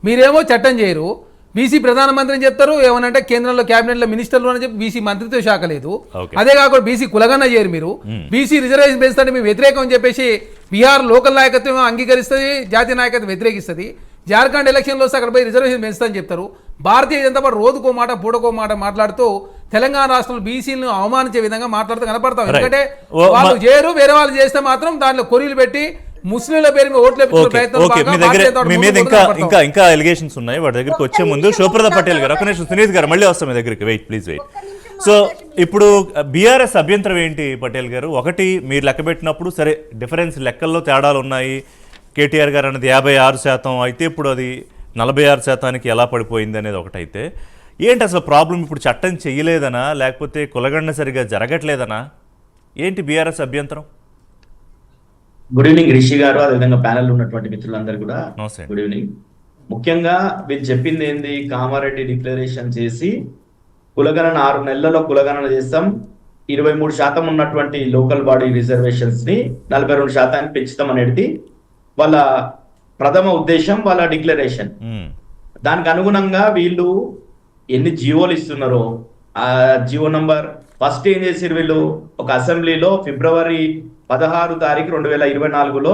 మీరేమో చట్టం చేయరు, బీసీ ప్రధానమంత్రి అని చెప్తారు, ఏమనంటే కేంద్రంలో క్యాబినెట్లో మినిస్టర్లు అని చెప్పి బీసీ మంత్రిత్వ శాఖ లేదు. Okay. అదే కాకుండా బీసీ కులగన్న చేయరు మీరు. బీసీ రిజర్వేషన్ పెంచుతుంటే మేము వ్యతిరేకం అని చెప్పేసి బీహార్ లోకల్ నాయకత్వం అంగీకరిస్తుంది, జాతీయ నాయకత్వం వ్యతిరేకిస్తుంది. జార్ఖండ్ ఎలక్షన్లో వస్తే అక్కడ పోయి రిజర్వేషన్ పెంచుతామని చెప్తారు. భారతీయ జనతా పార్టీ రోజుకో మాట పూటకో మాట మాట్లాడుతూ తెలంగాణ రాష్ట్రంలో బీసీలను అవమానించే విధంగా మాట్లాడుతూ కనపడతాం. ఎందుకంటే వాళ్ళు చేయరు, వేరే వాళ్ళు చేస్తే మాత్రం దాంట్లో కొరీలు పెట్టి ముస్లింల పేరు మీద ఓట్లు వేయించే ప్రయత్నం ఓకే, మీ భాగంగా దగ్గర భారతీయ జనతా మీ పార్టీ మీద ముందుకు ఇంకా కనపడతాం. ఇంకా ఇంకా ఎలిగేషన్స్ ఉన్నాయి. వాటి దగ్గరికి వచ్చే ముందు శివప్రద పటేల్ గారు, ఒక నిమిషం సునీత్ గారు మళ్ళీ వస్తాం మీ దగ్గరికి. Wait please wait. సో ఇప్పుడు బీఆర్ఎస్ అభ్యంతరం ఏంటి పటేల్ గారు? ఒకటి, మీరు లెక్క పెట్టినప్పుడు సరే డిఫరెన్స్ లెక్కల్లో తేడాలు ఉన్నాయి. కేటీఆర్ గారు అన్నది 56% అయితే ఇప్పుడు అది 46% ఎలా పడిపోయింది అనేది ఒకటైతే, ఏంటి అసలు ప్రాబ్లం? ఇప్పుడు చట్టం చెయ్యలేదనా, లేకపోతే కులగండ సరిగా జరగట్లేదనా, ఏంటి బీఆర్ఎస్ అభ్యంతరం? గుడ్ ఈవినింగ్ రిషి గారు, అదేవిధంగా ప్యానెల్ ఉన్నటువంటి మిత్రులందరూ కూడా నమస్తే. Good evening. ముఖ్యంగా వీళ్ళు చెప్పింది ఏంది, కామారెడ్డి డిక్లరేషన్ చేసి కులగణన 6 నెలలలో కులగణన చేస్తాం, 23% ఉన్నటువంటి లోకల్ బాడీ రిజర్వేషన్స్ ని 42% పెంచుతాం అనేది వాళ్ళ ప్రథమ ఉద్దేశం, వాళ్ళ డిక్లరేషన్. దానికి అనుగుణంగా వీళ్ళు ఎన్ని జీవోలు ఇస్తున్నారో, ఆ జీవో నంబర్ ఫస్ట్ ఏం చేసారు వీళ్ళు, ఒక అసెంబ్లీలో ఫిబ్రవరి 16 తారీఖు 2024లో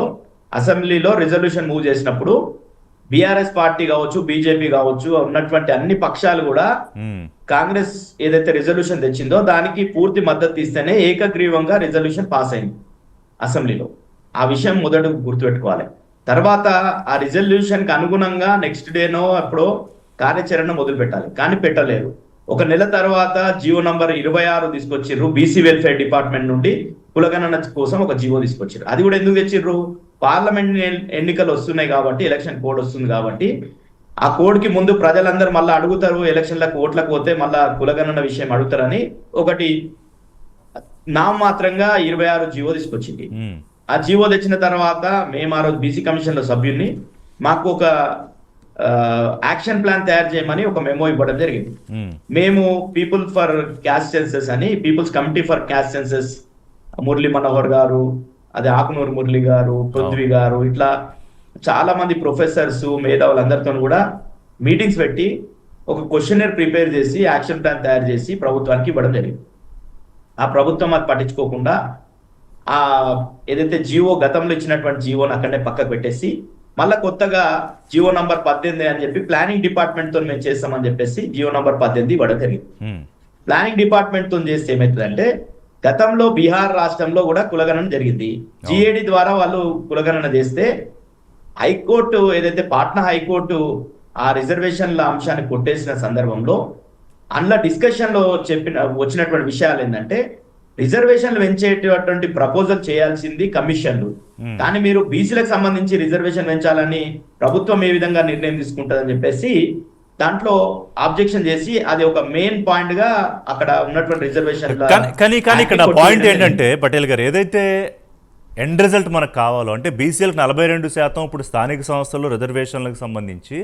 అసెంబ్లీలో రిజల్యూషన్ మూవ్ చేసినప్పుడు బీఆర్ఎస్ పార్టీ కావచ్చు, బీజేపీ కావచ్చు, ఉన్నటువంటి అన్ని పక్షాలు కూడా కాంగ్రెస్ ఏదైతే రిజల్యూషన్ తెచ్చిందో దానికి పూర్తి మద్దతు ఇస్తేనే ఏకగ్రీవంగా రిజల్యూషన్ పాస్ అయింది అసెంబ్లీలో. ఆ విషయం మొదట గుర్తుపెట్టుకోవాలి. తర్వాత ఆ రిజల్యూషన్ కి అనుగుణంగా నెక్స్ట్ డేనో అప్పుడో కార్యాచరణ మొదలు పెట్టాలి, కానీ పెట్టలేరు. ఒక నెల తర్వాత జియో నంబర్ 26 తీసుకొచ్చిర్రు, బీసీ వెల్ఫేర్ డిపార్ట్మెంట్ నుండి కులగణన కోసం ఒక జియో తీసుకొచ్చారు. అది కూడా ఎందుకు తెచ్చిర్రు, పార్లమెంట్ ఎన్నికలు వస్తున్నాయి కాబట్టి, ఎలక్షన్ కోడ్ వస్తుంది కాబట్టి, ఆ కోడ్ కి ముందు ప్రజలందరూ మళ్ళీ అడుగుతారు, ఎలక్షన్లకు ఓట్లకు పోతే మళ్ళా కులగణన విషయం అడుగుతారని ఒకటి నామమాత్రంగా 26 జియో తీసుకొచ్చింది. ఆ జీవో తెచ్చిన తర్వాత మేము ఆ రోజు బీసీ కమిషన్ లో సభ్యుల్ని, మాకు ఒక యాక్షన్ ప్లాన్ తయారు చేయమని ఒక మెమో ఇవ్వడం జరిగింది. మేము పీపుల్ ఫర్ క్యాస్ట్ సెన్సెస్ అని, people's committee for caste census, Murali Manohar గారు, అదే ఆకునూరు మురళి గారు, పృథ్వీ గారు, ఇట్లా చాలా మంది ప్రొఫెసర్స్ మేధావులందరితో కూడా మీటింగ్స్ పెట్టి ఒక క్వశ్చనర్ ప్రిపేర్ చేసి యాక్షన్ ప్లాన్ తయారు చేసి ప్రభుత్వానికి ఇవ్వడం జరిగింది. ఆ ప్రభుత్వం అది పట్టించుకోకుండా ఆ ఏదైతే జియో గతంలో ఇచ్చినటువంటి జియోని అక్కడనే పక్కకు పెట్టేసి మళ్ళీ కొత్తగా జియో నంబర్ 18 అని చెప్పి ప్లానింగ్ డిపార్ట్మెంట్ తో మేము చేస్తామని చెప్పేసి జియో నంబర్ 18 ఇవ్వడం జరిగింది. ప్లానింగ్ డిపార్ట్మెంట్ తో చేస్తే ఏమవుతుందంటే, గతంలో బీహార్ రాష్ట్రంలో కూడా కులగణన జరిగింది. జిఏడి ద్వారా వాళ్ళు కులగణన చేస్తే హైకోర్టు ఏదైతే పాట్నా హైకోర్టు ఆ రిజర్వేషన్ల అంశాన్ని కొట్టేసిన సందర్భంలో అందులో డిస్కషన్ లో వచ్చినటువంటి విషయాలు ఏంటంటే, రిజర్వేషన్లు పెంచేటటువంటి ప్రపోజల్ చేయాల్సింది కమిషన్లు, కానీ మీరు బీసీలకు సంబంధించి రిజర్వేషన్ పెంచాలని ప్రభుత్వం ఏ విధంగా నిర్ణయం తీసుకుంటుందని చెప్పేసి దాంట్లో ఆబ్జెక్షన్ చేసి అది ఒక మెయిన్ పాయింట్ గా అక్కడ ఉన్నటువంటి రిజర్వేషన్. కానీ ఇక్కడ పాయింట్ ఏంటంటే పటేల్ గారు, ఏదైతే ఎండ్ రిజల్ట్ మనకు కావాలో అంటే బీసీలకు 42% ఇప్పుడు స్థానిక సంస్థల్లో రిజర్వేషన్లకు సంబంధించి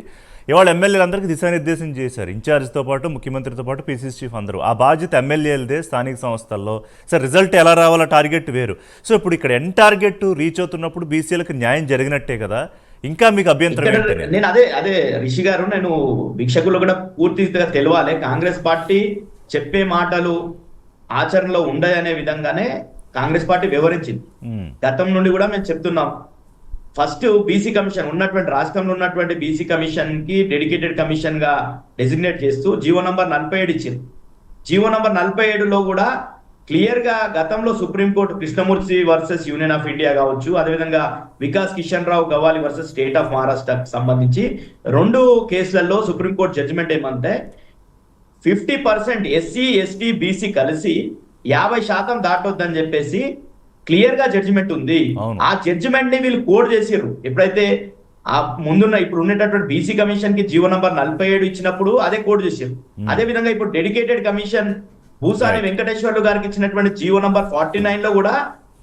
ఇవాళ ఎమ్మెల్యేలందరికీ దిశానిర్దేశం చేశారు. ఇన్ఛార్జ్తో పాటు ముఖ్యమంత్రితో పాటు పీసీసీ చీఫ్ అందరూ. ఆ బాధ్యత ఎమ్మెల్యేలదే స్థానిక సంస్థల్లో. సార్ రిజల్ట్ ఎలా రావాలో టార్గెట్ వేరు. సో ఇప్పుడు ఇక్కడ ఎన్ టార్గెట్ రీచ్ అవుతున్నప్పుడు బీసీలకు న్యాయం జరిగినట్టే కదా, ఇంకా మీకు అభ్యంతరం ఏంటంటే? నేను అదే రిషి గారు, నేను వీక్షకులు కూడా పూర్తిగా తెలియాలి, కాంగ్రెస్ పార్టీ చెప్పే మాటలు ఆచరణలో ఉండయనే విధంగానే కాంగ్రెస్ పార్టీ వివరించింది. గతం నుండి కూడా మేము చెప్తున్నాం, ఫస్ట్ బీసీ కమిషన్ ఉన్నటువంటి రాష్ట్రంలో ఉన్నటువంటి బీసీ కమిషన్ కి డెడికేటెడ్ కమిషన్ గా డెసిగ్నేట్ చేస్తూ జీవో నంబర్ 47 ఇచ్చింది. జీవో నంబర్ 47లో కూడా క్లియర్ గా గతంలో supreme court Krishnamurthy versus union of India కావచ్చు, అదేవిధంగా Vikas Kishan Rao Gawali versus state of మహారాష్ట్రకు సంబంధించి 2 కేసులలో సుప్రీంకోర్టు జడ్జిమెంట్ ఏమంటే 50% ఎస్సీ ఎస్టీ బీసీ కలిసి 50% దాటొద్దని చెప్పేసి క్లియర్ గా జడ్జిమెంట్ ఉంది. ఆ జడ్జిమెంట్ ని వీళ్ళు కోడ్ చేసిర్రు. ఎప్పుడైతే ఆ ముందున్న ఇప్పుడు ఉండేటటువంటి బీసీ కమిషన్ కి జీవో నంబర్ 47 ఇచ్చినప్పుడు అదే కోడ్ చేసిర్రు. అదే విధంగా ఇప్పుడు డెడికేటెడ్ కమిషన్ భూసాని వెంకటేశ్వర్లు గారికి ఇచ్చినటువంటి జీవో నంబర్ 49 లో కూడా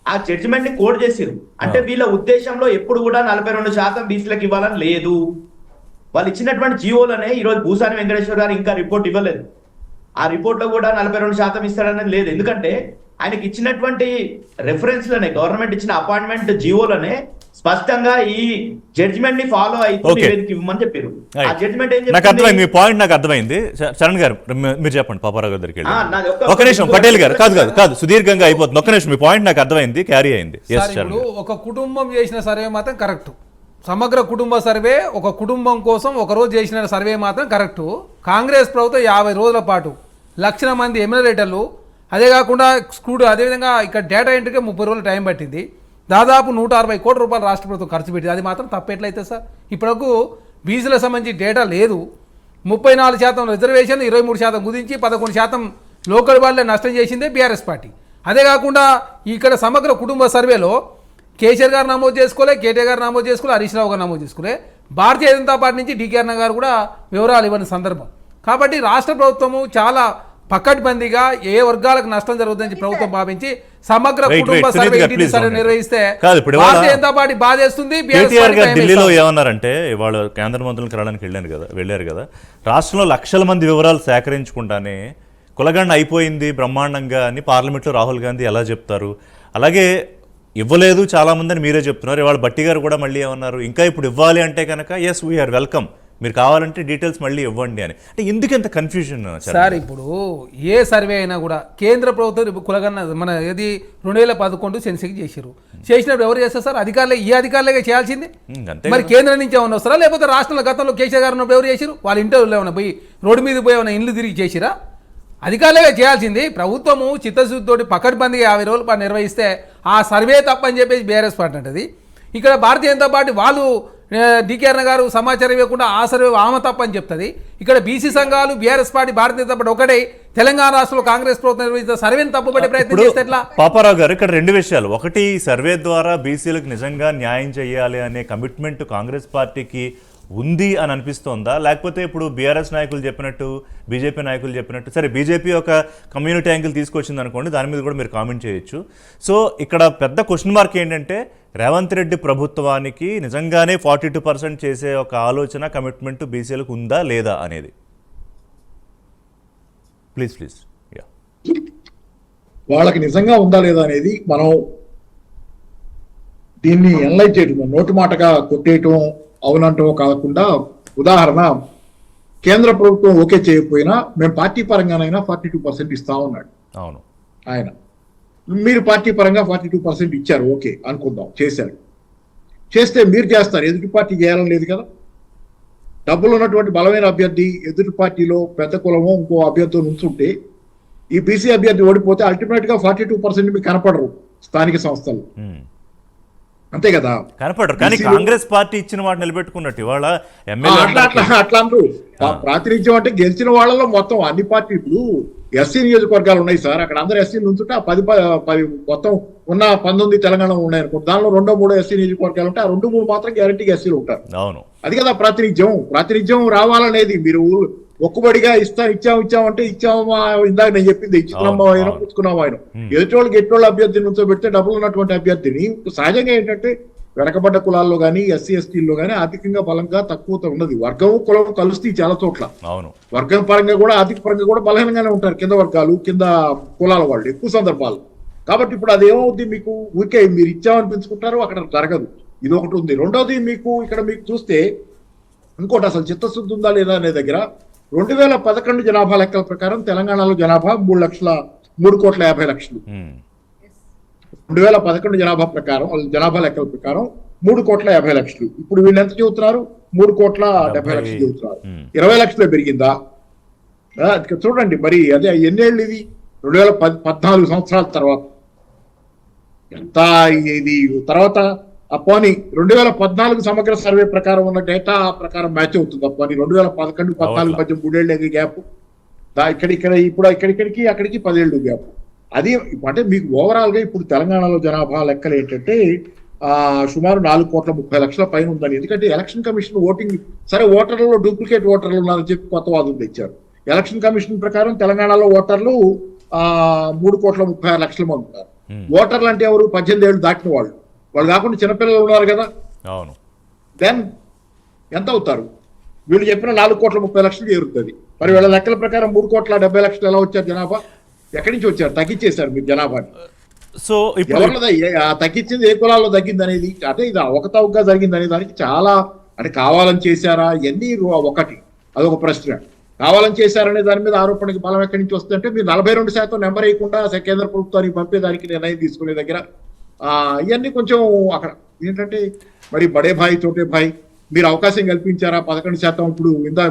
ఆ జడ్జిమెంట్ ని కోడ్ చేసిర్రు. అంటే వీళ్ళ ఉద్దేశంలో ఎప్పుడు కూడా 42% బీసీలకు ఇవ్వాలని లేదు. వాళ్ళు ఇచ్చినటువంటి జీవోలనే ఈ రోజు భూసాని వెంకటేశ్వర్ గారు ఇంకా రిపోర్ట్ ఇవ్వలేదు. ఆ రిపోర్ట్ లో కూడా 42% ఇస్తాడనేది లేదు. ఎందుకంటే ఆయనకి ఇచ్చినటువంటి రెఫరెన్స్ లోనే, గవర్నమెంట్ ఇచ్చిన అపాయింట్మెంట్ జీవోలోనే స్పష్టంగా ఈ జడ్జిమెంట్ ని ఫాలో అయితే Okay. నివేదిక ఇవ్వమని చెప్పారు. ఆ Right. జడ్జిమెంట్ ఏం నాకు అర్థమైంది, మీ చెప్తుంది? పాయింట్ నాకు అర్థమైంది. చరణ్ గారు మీరు చెప్పండి, పాపారావు గారి దగ్గరికి వెళ్ళి. నాది ఒక నిమిషం, పటేల్ గారు, కాదు సుదీర్ఘంగా అయిపోతుంది. ఒక్క నిమిషం, మీ పాయింట్ నాకు అర్థమైంది, క్యారీ అయింది. ఎస్ సార్, చరణ్ ఇప్పుడు గారు. ఒక కుటుంబం చేసిన సర్వే మాత్రం కరెక్ట్. సమగ్ర కుటుంబ సర్వే ఒక కుటుంబం కోసం ఒక రోజు చేసిన సర్వే మాత్రం కరెక్టు. కాంగ్రెస్ ప్రభుత్వం 50 రోజుల పాటు 1,00,000 మంది ఎమ్మెల్యేటర్లు, అదే కాకుండా అదేవిధంగా ఇక్కడ డేటా ఎంట్రీకి 30 రోజులు టైం పట్టింది. దాదాపు 160 కోట్ల రూపాయలు రాష్ట్ర ప్రభుత్వం ఖర్చు పెట్టింది. అది మాత్రం తప్పెట్లయితే సార్? ఇప్పటికు బీసీలకు సంబంధించి డేటా లేదు. 34% రిజర్వేషన్, 23% కుదించి 11% లోకల్ వాళ్ళే నష్టం చేసిందే బీఆర్ఎస్ పార్టీ. అదే కాకుండా ఇక్కడ సమగ్ర కుటుంబ సర్వేలో కేసీఆర్ గారు నమోదు చేసుకోలే, కేటీఆర్ గారు నమోదు చేసుకోలే, హరీష్ రావు గారు నమోదు చేసుకోలే. భారతీయ జనతా పార్టీ నుంచి డీకే అన్న గారు కూడా వివరాలు ఇవ్వని సందర్భం. కాబట్టి రాష్ట్ర ప్రభుత్వము చాలా పక్కడ్బందీగా ఏ వర్గాలకు నష్టం జరుగుతుందని ప్రభుత్వం భావించి సమగ్ర కుటుంబ సర్వే ఇంటిని సర్వే నిర్వహిస్తే భారతీయ జనతా పార్టీ బాధేస్తుంది. కేటీఆర్ గారు ఢిల్లీలో ఏమన్నారంటే, ఇవాళ కేంద్ర మంత్రులను కలవడానికి వెళ్ళారు కదా, రాష్ట్రంలో లక్షల మంది వివరాలు సేకరించుకుంటానే కులగండ అయిపోయింది బ్రహ్మాండంగా అని పార్లమెంట్లో రాహుల్ గాంధీ ఎలా చెప్తారు? అలాగే ఇవ్వలేదు చాలా మంది అని మీరే చెప్తున్నారు. ఇవాళ బట్టి గారు కూడా మళ్ళీ ఏమన్నారు, ఇంకా ఇప్పుడు ఇవ్వాలి అంటే కనుక ఎస్ వీఆర్ వెల్కమ్, మీరు కావాలంటే డీటెయిల్స్ మళ్ళీ ఇవ్వండి అని. అంటే ఎందుకు ఎంత కన్ఫ్యూజన్ సార్? ఇప్పుడు ఏ సర్వే అయినా కూడా కేంద్ర ప్రభుత్వం కులగన్న మన ఏది 2011 సెన్సెక్స్ చేసినప్పుడు ఎవరు చేస్తారు సార్? అధికారులే. ఈ అధికారులే చేయాల్సింది. మరి కేంద్రం నుంచి ఏమన్నా వస్తారా, లేకపోతే రాష్ట్రంలో గతంలో కేసీఆర్ గారు ఉన్నప్పుడు ఎవరు చేశారు? వాళ్ళ ఇంటర్వ్యూలో ఏమైనా పోయి రోడ్డు మీద పోయి ఏమైనా ఇండ్లు తిరిగి చేసిరా? అధికారులే చేయాల్సింది. ప్రభుత్వము చిత్తశుద్ధితోటి పకడ్బందీగా 50 రోజుల పాటు నిర్వహిస్తే ఆ సర్వే తప్పని చెప్పేసి బీఆర్ఎస్ పార్టీ అంటది. ఇక్కడ భారతీయ జనతా పార్టీ వాళ్ళు డీకే అన్న గారు సమాచారం ఇవ్వకుండా ఆ సర్వే ఆమె తప్పని చెప్తుంది. ఇక్కడ బీసీ సంఘాలు, బీఆర్ఎస్ పార్టీ, భారతీయ జనతా పార్టీ ఒకటే తెలంగాణ రాష్ట్రంలో కాంగ్రెస్ ప్రభుత్వం నిర్వహించిన సర్వేని తప్పుపడే ప్రయత్నం చేస్తే ఎట్లా? పాపారావు గారు, ఇక్కడ 2 విషయాలు. ఒకటి, సర్వే ద్వారా బీసీలకు నిజంగా న్యాయం చేయాలి అనే కమిట్మెంట్ కాంగ్రెస్ పార్టీకి ఉంది అని అనిపిస్తోందా? లేకపోతే ఇప్పుడు బీఆర్ఎస్ నాయకులు చెప్పినట్టు, బీజేపీ నాయకులు చెప్పినట్టు, సరే బీజేపీ ఒక కమ్యూనిటీ యాంగిల్ తీసుకొచ్చింది అనుకోండి, దాని మీద కూడా మీరు కామెంట్ చేయొచ్చు. సో ఇక్కడ పెద్ద క్వశ్చన్ మార్క్ ఏంటంటే, రేవంత్ రెడ్డి ప్రభుత్వానికి నిజంగానే 42% చేసే ఒక ఆలోచన, కమిట్మెంట్ బీసీలకు ఉందా లేదా అనేది. Please yeah. వాళ్ళకి నిజంగా ఉందా లేదా అనేది మనం దీన్ని ఎనలైజ్ చేయడం, నోటి మాటగా కొట్టేయటం, అవునంటో కాకుండా, ఉదాహరణ, కేంద్ర ప్రభుత్వం ఓకే చేయకపోయినా మేము పార్టీ పరంగానైనా 42% ఇస్తా ఉన్నాడు. అవును, ఆయన మీరు పార్టీ పరంగా 42% ఇచ్చారు, ఓకే అనుకుందాం, చేశారు. చేస్తే మీరు చేస్తారు, ఎదుటి పార్టీ చేయాలని లేదు కదా. డబ్బులు ఉన్నటువంటి బలమైన అభ్యర్థి ఎదుటి పార్టీలో పెద్ద కులమో ఇంకో అభ్యర్థులు ఉంచుంటే ఈ బీసీ అభ్యర్థి ఓడిపోతే అల్టిమేట్ గా 42% మీకు కనపడరు స్థానిక సంస్థలు, అంతే కదా. కనపడరు. కానీ కాంగ్రెస్ పార్టీ ఇచ్చిన వాటిని నిలబెట్టుకున్నట్టు ఇవాళ అట్లా అంటారు. ప్రాతినిధ్యం అంటే గెలిచిన వాళ్ళలో మొత్తం అన్ని పార్టీ, ఇప్పుడు ఎస్సీ నియోజకవర్గాలు ఉన్నాయి సార్, అక్కడ అందరు ఎస్సీలు ఉంచుంటే ఆ 10 మొత్తం ఉన్న 19 తెలంగాణలో ఉన్నాయి అనుకో, దానిలో 2-3 ఎస్సీ నియోజకవర్గాలు ఉంటాయి, ఆ 2-3 మాత్రం గ్యారంటీగా ఎస్సీలు ఉంటారు. అవును, అది కదా ప్రాతినిధ్యం రావాలనేది. మీరు ఒక్కబడిగా ఇచ్చామంటే ఇచ్చామా, ఇందాక నేను చెప్పింది, ఇచ్చుకున్నామా ఆయన పుచ్చుకున్నామా ఆయన, ఎదుటోళ్ళకి ఎట్టోళ్ళ అభ్యర్థిని నుంచో పెడితే డబ్బులు ఉన్నటువంటి అభ్యర్థిని, సహజంగా ఏంటంటే వెనకబడ్డ కులాల్లో కానీ ఎస్సీ ఎస్టీల్లో కానీ ఆర్థికంగా బలంగా తక్కువతో ఉన్నది. వర్గం కులం కలుస్తాయి చాలా చోట్ల. అవును, వర్గం పరంగా కూడా ఆర్థిక పరంగా కూడా బలహీనంగానే ఉంటారు కింద వర్గాలు, కింద కులాల వాళ్ళు ఎక్కువ సందర్భాలు. కాబట్టి ఇప్పుడు అదేమవుద్ది, మీకు ఊరికే మీరు ఇచ్చామని పెంచుకుంటారు, అక్కడ జరగదు. ఇది ఒకటి ఉంది. రెండోది, మీకు చూస్తే ఇంకోటి, అసలు చిత్తశుద్ధి ఉందా లేదా అనే దగ్గర 2011 జనాభా లెక్కల ప్రకారం తెలంగాణలో జనాభా 3,50,00,000. 2011 జనాభా లెక్కల ప్రకారం 3,50,00,000. ఇప్పుడు వీళ్ళు ఎంత చెబుతున్నారు? 3,70,00,000 చెబుతున్నారు. 20 లక్షలు పెరిగిందా? చూడండి మరి, అదే ఎన్నేళ్ళు ఇది? 2014 సంవత్సరాల తర్వాత ఎంత ఇది తర్వాత. అప్పాని 2014 సమగ్ర సర్వే ప్రకారం ఉన్న డేటా ప్రకారం మ్యాచ్ అవుతుంది. అప్పాని 2011, 14 మధ్య 3 ఏళ్ళ గ్యాప్, ఇక్కడికి అక్కడికి 10 ఏళ్ళు గ్యాప్. అది అంటే మీకు ఓవరాల్ గా ఇప్పుడు తెలంగాణలో జనాభా లెక్కలు ఏంటంటే సుమారు 4,30,00,000 పైన ఉందని. ఎందుకంటే ఎలక్షన్ కమిషన్ ఓటింగ్, సరే ఓటర్లలో డూప్లికేట్ ఓటర్లు ఉన్నారని చెప్పి కొత్త వాదం తెచ్చారు. ఎలక్షన్ కమిషన్ ప్రకారం తెలంగాణలో ఓటర్లు 3,36,00,000 మంది ఉన్నారు. ఓటర్లు అంటే ఎవరు? 18 ఏళ్ళు దాటిన వాళ్ళు కాకుండా చిన్నపిల్లలు ఉన్నారు కదా. అవును. దెన్ ఎంత అవుతారు? వీళ్ళు చెప్పిన 4,30,00,000 చేరుతుంది. మరి వీళ్ళ లెక్కల ప్రకారం 3,70,00,000 ఎలా వచ్చారు జనాభా? ఎక్కడి నుంచి వచ్చారు? తగ్గించేశారు మీరు జనాభాని. సో ఇప్పుడు ఎవరిలో తగ్గించింది ఏ కులాల్లో తగ్గింది అనేది, అంటే ఇది అవకతవకగా జరిగింది అనే దానికి చాలా అంటే కావాలని చేశారా ఇవన్నీ ఒకటి, అదొక ప్రశ్న. కావాలని చేశారనే దాని మీద ఆరోపణకి బలం ఎక్కడి నుంచి వస్తుందంటే మీరు 42% నెంబర్ వేయకుండా కేంద్ర ప్రభుత్వానికి పంపేదానికి నిర్ణయం తీసుకునే దగ్గర ఇవన్నీ కొంచెం అక్కడ ఏంటంటే మరి బడే భాయ్ చోటే భాయ్ మీరు అవకాశం కల్పించారా 11%. ఇప్పుడు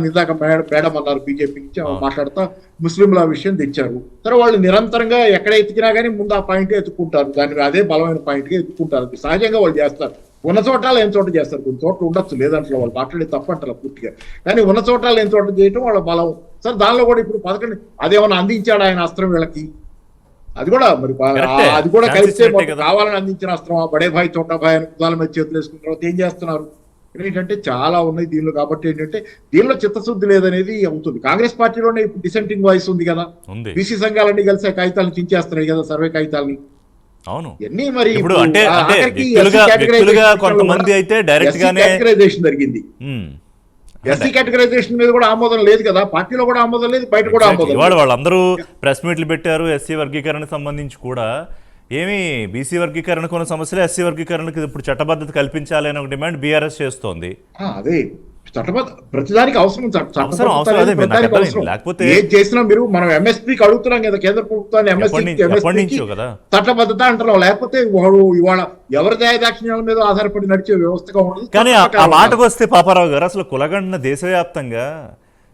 ఇందాక మేడం అన్నారు బీజేపీ నుంచి మాట్లాడుతా ముస్లింల విషయం తెచ్చారు. సరే వాళ్ళు నిరంతరంగా ఎక్కడ ఎత్తికినా కానీ ముందు ఆ పాయింట్ ఎత్తుకుంటారు, దాన్ని అదే బలమైన పాయింట్గా ఎత్తుకుంటారు. సహజంగా వాళ్ళు చేస్తారు. ఉన్న చోట్ల ఏం చోట చేస్తారు, కొన్ని చోట్ల ఉండొచ్చు లేదంటే వాళ్ళు మాట్లాడే తప్పంటారు పూర్తిగా, కానీ ఉన్న చోట్ల ఏం చోట చేయటం వాళ్ళ బలం. సరే దానిలో కూడా ఇప్పుడు 11 అదేమన్నా అందించాడు ఆయన అస్త్రం వీళ్ళకి, అది కూడా మరి అది కూడా కలిస్తే కావాలని అందించిన అస్త్రం బడే భాయ్ చోటా భాయ్ అని కుదాల మీద చేతులు వేసుకున్న తర్వాత ఏం చేస్తున్నారు ఏంటంటే చాలా ఉన్నాయి దీనిలో. కాబట్టి ఏంటంటే దీనిలో చిత్తశుద్ధి లేదనేది అవుతుంది. కాంగ్రెస్ పార్టీలోనే ఇప్పుడు డిసెంటింగ్ వాయిస్ ఉంది కదా, బీసీ సంఘాలన్నీ కలిసి కాగితాలను చించేస్తున్నాయి కదా, సర్వే కాగితాలని. అవును ఎన్ని మరి ఇప్పుడు అంటే వ్యక్తులుగా కొంతమంది అయితే డైరెక్ట్ గానే కేటగరైజేషన్ జరిగింది. ఎస్సీ కేటగరైజేషన్ మీద కూడా ఆమోదం లేదు కదా, పార్టీలో కూడా ఆమోదం లేదు, బయట కూడా ఆమోదం లేదు. వాళ్ళందరూ ప్రెస్ మీట్లు పెట్టారు. ఎస్సీ వర్గీకరణకు సంబంధించి కూడా ఏమి బీసీ వర్గీకరణకు ఉన్న సమస్యలు ఎస్సీ వర్గీకరణకు ఇప్పుడు చట్టబద్ధత కల్పించాలి అనే ఒక డిమాండ్ బీఆర్ఎస్ చేస్తోంది. అదే చట్టబద్ధ ప్రతిదానికి అవసరం, లేకపోతే ఏం చేసినా మీరు మనం ఎంఎస్పీకి అడుగుతున్నాం కదా కేంద్ర ప్రభుత్వాన్ని, ఎంఎస్పీ చట్టబద్ధత అంటున్నాం. లేకపోతే ఇవాళ ఎవరి దయాదాక్షిణ్యాల మీద ఆధారపడి నడిచే వ్యవస్థగా ఉండదు. కానీ ఆ మాటకు వస్తే పాపారావు గారు అసలు కులగండ దేశవ్యాప్తంగా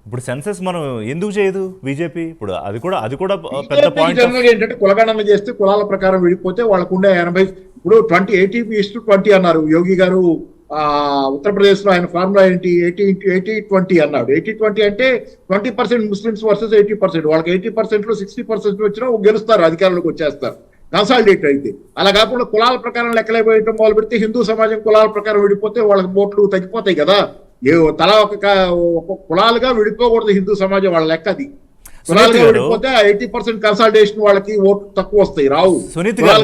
ఇప్పుడు సెన్సెస్ మనం ఎందుకు చేయదు బీజేపీ? ఇప్పుడు అది కూడా పెద్ద పాయింట్ ఏంటంటే కులగణన చేస్తే కులాల ప్రకారం విడిపోతే వాళ్ళకు ఉండే 80 ఇప్పుడు 80:20 అన్నారు యోగి గారు. ఉత్తరప్రదేశ్ లో ఆయన ఫార్ములా ఏంటి 80:20 అన్నాడు. 80:20 అంటే 20% ముస్లిమ్స్ వర్సెస్ 80%. వాళ్ళకి 80% లో 60% వచ్చినా గెలుస్తారు, అధికారంలోకి వచ్చేస్తారు కన్సాలిడేట్ అయితే. అలా కాకుండా కులాల ప్రకారం లెక్కలేకపోయటం మొదలు పెడితే హిందూ సమాజం కులాల ప్రకారం విడిపోతే వాళ్ళకి ఓట్లు తగ్గిపోతాయి కదా. తలా ఒక కులాలుగా విడిపోకూడదు హిందూ సమాజం, వాళ్ళ లెక్క అది. కులాలుగా విడిపోతే 80% కన్సాలిడేషన్ వాళ్ళకి ఓట్లు తక్కువ వస్తాయి, రావు. సునీత్ గారు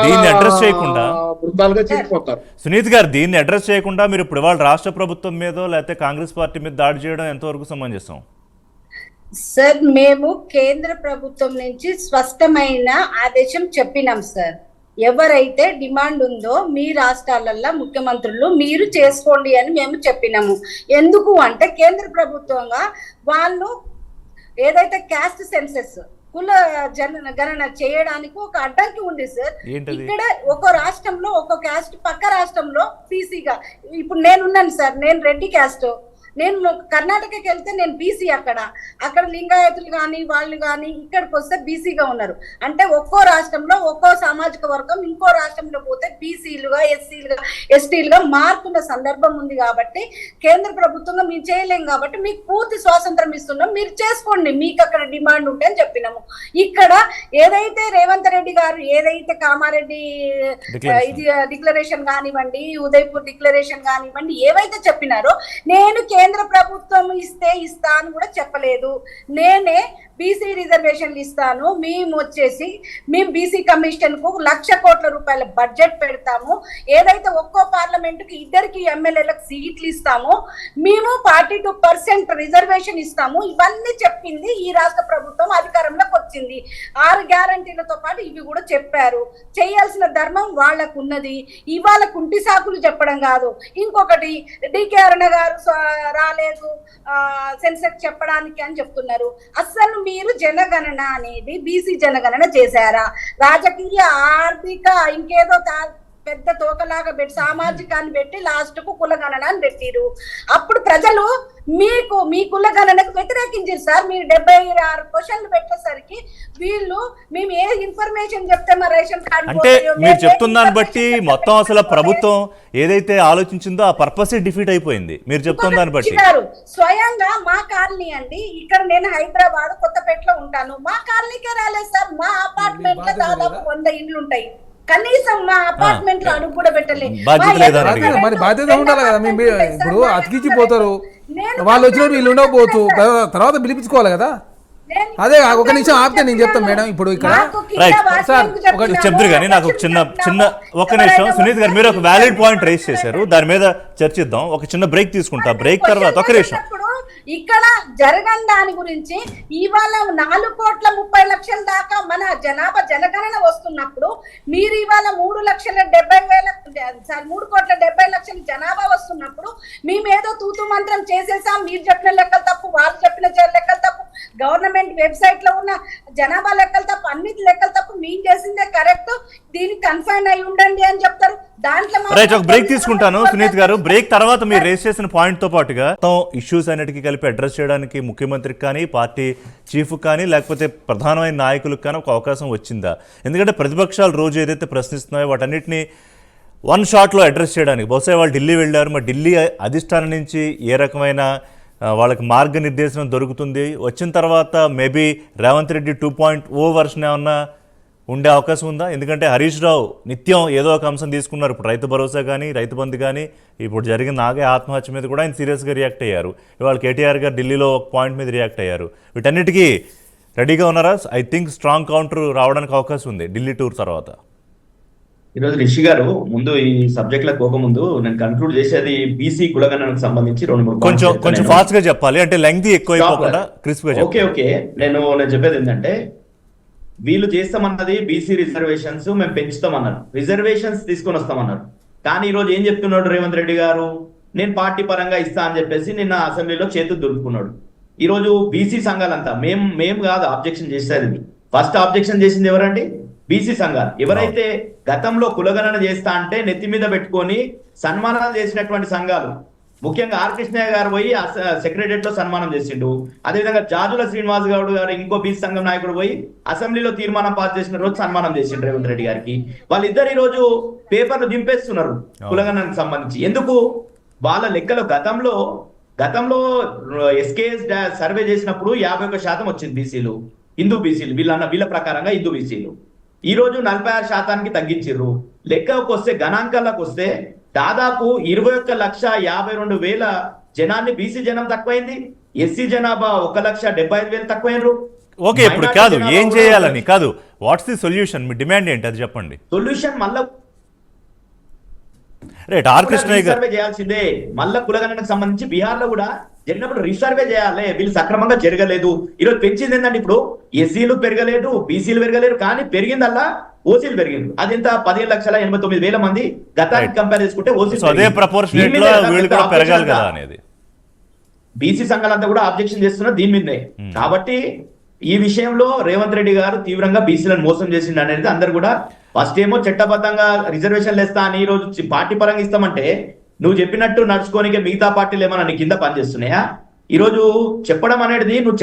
దీన్ని అడ్రస్ చేయకుండా బృందాలుగా చేరిపోతారు. సునీత్ గారు దీన్ని అడ్రస్ చేయకుండా మీరు ఇప్పుడు ఇవాళ రాష్ట్ర ప్రభుత్వం మీద లేకపోతే కాంగ్రెస్ పార్టీ మీద దాడి చేయడం ఎంతవరకు సమంజసం? సార్ మేము కేంద్ర ప్రభుత్వం నుంచి స్పష్టమైన ఆదేశం చెప్పినాం సార్. ఎవరైతే డిమాండ్ ఉందో మీ రాష్ట్రాలల్లో ముఖ్యమంత్రులు మీరు చేసుకోండి అని మేము చెప్పినాము. ఎందుకు అంటే కేంద్ర ప్రభుత్వంగా వాళ్ళు ఏదైతే క్యాస్ట్ సెన్సెస్ కుల గణన చేయడానికి ఒక అడ్డంకి ఉంది సార్. ఇక్కడ ఒక్కో రాష్ట్రంలో ఒక్కో క్యాస్ట్, పక్క రాష్ట్రంలో బీసీగా ఇప్పుడు నేనున్నాను సార్, నేను రెడ్డి క్యాస్ట్, నేను కర్ణాటకకి వెళ్తే నేను బీసీ, అక్కడ లింగాయతులు కానీ వాళ్ళు కానీ ఇక్కడికి వస్తే బీసీగా ఉన్నారు. అంటే ఒక్కో రాష్ట్రంలో ఒక్కో సామాజిక వర్గం ఇంకో రాష్ట్రంలో పోతే బీసీలుగా ఎస్టీలుగా మారుతున్న సందర్భం ఉంది. కాబట్టి కేంద్ర ప్రభుత్వంగా మేము చేయలేం కాబట్టి మీకు పూర్తి స్వాతంత్రం ఇస్తున్నాం, మీరు చేసుకోండి మీకు అక్కడ డిమాండ్ ఉంటే అని చెప్పినాము. ఇక్కడ ఏదైతే రేవంత్ రెడ్డి గారు ఏదైతే కామారెడ్డి ఇది డిక్లరేషన్ కానివ్వండి, ఉదయపూర్ డిక్లరేషన్ కానివ్వండి, ఏవైతే చెప్పినారో నేను కేంద్ర ప్రభుత్వం ఇస్తా అని కూడా చెప్పలేదు. నేనే బీసీ రిజర్వేషన్లు ఇస్తాను, మేము బీసీ కమిషన్ కు 1,00,000 కోట్ల రూపాయల బడ్జెట్ పెడతాము, ఏదైతే ఒక్కో పార్లమెంటుకి 2 ఎమ్మెల్యేలకు సీట్లు ఇస్తాము, మేము 42% రిజర్వేషన్ ఇస్తాము. ఇవన్నీ చెప్పింది ఈ రాష్ట్ర ప్రభుత్వం అధికారంలోకి వచ్చింది. 6 గ్యారంటీలతో పాటు ఇవి కూడా చెప్పారు. చేయాల్సిన ధర్మం వాళ్లకు ఉన్నది. ఇవాళ కుంటి సాకులు చెప్పడం కాదు. ఇంకొకటి డికే అరుణ గారు రాలేదు సెన్సెక్స్ చెప్పడానికి అని చెప్తున్నారు. అస్సలు మీరు జనగణన అనేది బీసీ జనగణన చేశారా? రాజకీయ ఆర్థిక ఇంకేదో పెద్ద తోకలాగా పెట్టి సామాజికాన్ని పెట్టి లాస్ట్ కు కులగణన అని పెట్టిరు. అప్పుడు ప్రజలు మీ కులగణనకు వ్యతిరేకించారు సార్. మీరు 76 క్వశ్చన్లు పెట్టేసరికి వీళ్ళు మేము ఏ ఇన్ఫర్మేషన్ చెప్తే మా రేషన్ కార్డు అంటే మీరు చెప్తున్నాను బట్టి మొత్తం అసలు ప్రభుత్వం ఏదైతే ఆలోచించిందో ఆ పర్పస్ డిఫీట్ అయిపోయింది మీరు చెప్తున్న దాన్ని బట్టి. స్వయంగా మా కాలనీ అండి, ఇక్కడ నేను హైదరాబాద్ కొత్తపేటలో ఉంటాను, మా కాలనీకే రాలేదు సార్. మా అపార్ట్మెంట్ లో దాదాపు 100 ఇండ్లు ఉంటాయి, కనీసం మా అపార్ట్మెంట్ లో అడుగు కూడా పెట్టలేదు. మరి బాధ్యత ఉండాలి కదా. మేము ఇప్పుడు అతికిచ్చిపోతారు, వాళ్ళు వచ్చినప్పుడు వీళ్ళు ఉండకపోవచ్చు, తర్వాత పిలిపించుకోవాలి కదా. అదే ఒక నిమిషం ఆపితే నేను చెప్తాను మేడం. ఇప్పుడు ఇక్కడ చెప్తారు కానీ నాకు ఒక నిమిషం సునీత్ గారు మీరు ఒక వ్యాలిడ్ పాయింట్ రైజ్ చేశారు, దాని మీద చర్చిద్దాం. ఒక చిన్న బ్రేక్ తీసుకుంటా, బ్రేక్ తర్వాత ఒక నిమిషం ఇక్కడ జరగని దాని గురించి ఇవాళ 4,30,00,000 దాకా మన జనాభా జనగణన వస్తున్నప్పుడు మీరు ఇవాళ 3,70,000 జనాభా వస్తున్నప్పుడు మేమేదో తూతు మంత్రం చేసేసాం, మీరు చెప్పిన లెక్కలు తప్పు, వాళ్ళు చెప్పిన లెక్కలు తప్పు, గవర్నమెంట్ వెబ్సైట్ లో ఉన్న జనాభా లెక్కలు తప్పు, అన్నిటి లెక్కలు తప్పు, మేము చేసిందే కరెక్ట్, దీనికి కన్ఫైన్ అయి ఉండండి అని చెప్తారు. దాంట్లో రైట్, ఒక బ్రేక్ తీసుకుంటాను సునీత్ గారు. బ్రేక్ తర్వాత మీరు రేస్ చేసిన పాయింట్ తో పాటుగా ఇష్యూస్ అన్నిటికీ కలిపి అడ్రస్ చేయడానికి ముఖ్యమంత్రికి కానీ పార్టీ చీఫ్ కానీ లేకపోతే ప్రధానమైన నాయకులకు కానీ ఒక అవకాశం వచ్చిందా? ఎందుకంటే ప్రతిపక్షాలు రోజు ఏదైతే ప్రశ్నిస్తున్నాయో వాటన్నిటిని వన్ షాట్లో అడ్రస్ చేయడానికి బహుశా వాళ్ళు ఢిల్లీ వెళ్ళారు. మరి ఢిల్లీ అధిష్టానం నుంచి ఏ రకమైన వాళ్ళకి మార్గనిర్దేశనం దొరుకుతుంది? వచ్చిన తర్వాత మేబీ రేవంత్ రెడ్డి 2.0 వర్షన్ ఏమన్నా ఉండే అవకాశం ఉందా? ఎందుకంటే హరీష్ రావు నిత్యం ఏదో ఒక అంశం తీసుకున్నారు. ఇప్పుడు రైతు భరోసా కానీ, రైతు బంధు కానీ, ఇప్పుడు జరిగిన నాగే ఆత్మహత్య మీద కూడా ఆయన సీరియస్గా రియాక్ట్ అయ్యారు. ఇవాళ కేటీఆర్ గారు ఢిల్లీలో ఒక పాయింట్ మీద రియాక్ట్ అయ్యారు. వీటన్నిటికీ రెడీగా ఉన్నారా? ఐ థింక్ స్ట్రాంగ్ కౌంటర్ రావడానికి అవకాశం ఉంది ఢిల్లీ టూర్ తర్వాత. ఈరోజు రిషి గారు ముందు ఈ సబ్జెక్ట్లకు పోకముందు నేను కన్క్లూడ్ చేసేది బీసీ కులగణనకు సంబంధించి 2-3 కొంచెం ఫాస్ట్ గా చెప్పాలి, అంటే లెంగ్తీ ఎక్కువ అయిపోకుండా క్రిస్ప్ గా. ఓకే నేను చెప్పేది ఏంటంటే, వీళ్ళు చేస్తామన్నది బీసీ రిజర్వేషన్స్ మేము పెంచుతామన్నారు, రిజర్వేషన్స్ తీసుకొని వస్తామన్నారు. కానీ ఈ రోజు ఏం చెప్తున్నాడు రేవంత్ రెడ్డి గారు? నేను పార్టీ పరంగా ఇస్తా అని చెప్పేసి నిన్న అసెంబ్లీలో చేతులు దులుపుకున్నాడు. ఈ రోజు బీసీ సంఘాలంతా మేము కాదు ఆబ్జెక్షన్ చేసేది. ఫస్ట్ ఆబ్జెక్షన్ చేసింది ఎవరండి? బీసీ సంఘాలు. ఎవరైతే గతంలో కులగణన చేస్తా అంటే నెత్తి మీద పెట్టుకొని సన్మానాలు చేసినటువంటి సంఘాలు, ముఖ్యంగా ఆర్ కృష్ణయ్య గారు పోయి సెక్రటరియట్ లో సన్మానం చేసిండు. అదేవిధంగా జాజుల శ్రీనివాస్ గౌడ్ గారు ఇంకో బీసీ సంఘం నాయకుడు పోయి అసెంబ్లీలో తీర్మానం పాస్ చేసిన రోజు సన్మానం చేసిండు రేవంత్ రెడ్డి గారికి. వాళ్ళిద్దరు ఈ రోజు పేపర్లు దింపేస్తున్నారు కులగణనకు సంబంధించి. ఎందుకు? వాళ్ళ లెక్కలో గతంలో ఎస్కేఎస్ సర్వే చేసినప్పుడు 51% వచ్చింది బీసీలు, హిందూ బీసీలు, వీళ్ళ ప్రకారంగా హిందూ బీసీలు. ఈ రోజు 46% తగ్గించారు. లెక్కకు వస్తే గణాంకాలకు వస్తే దాదాపు 21,52,000 జనాన్ని బీసీ జనం తక్కువైంది, ఎస్సీ జనాభా 1,75,000 తక్కువైనరు. ఓకే, ఇప్పుడు కాదు ఏం చేయాలని కాదు, what's the solution? Me demand ఏంటి అది చెప్పండి. సొల్యూషన్ మళ్ళా రైట్, ఆర్ కృష్ణయ్య గారు చేయాల్సిందే. మళ్ళా కులగణనకు సంబంధించి బీహార్ లో కూడా జరిగినప్పుడు రీసర్వే చేయాలి. వీళ్ళు సక్రమంగా జరగలేదు. ఈరోజు పెంచింది ఏంటంటే, ఇప్పుడు ఎస్సీలు పెరగలేదు, బీసీలు పెరగలేరు, కానీ పెరిగిందల్లా ఓసీలు పెరిగింది. అది ఎంత? 15,89,000 మంది గతానికి కంపేర్ చేసుకుంటే బీసీ సంఘాలంతా కూడా ఆబ్జెక్షన్ చేస్తున్నారు దీని మీదే. కాబట్టి ఈ విషయంలో రేవంత్ రెడ్డి గారు తీవ్రంగా బీసీలను మోసం చేసిండు అనేది అందరు కూడా. ఫస్ట్ ఏమో చట్టబద్ధంగా రిజర్వేషన్లు ఇస్తా అని ఈ రోజు పార్టీ పరంగా ఇస్తామంటే, నువ్వు చెప్పినట్టు నడుచుకోనికే మిగతా పార్టీలు ఏమన్నా నీ కింద పనిచేస్తున్నాయా? ఈ రోజు చెప్పడం అనేది నువ్వు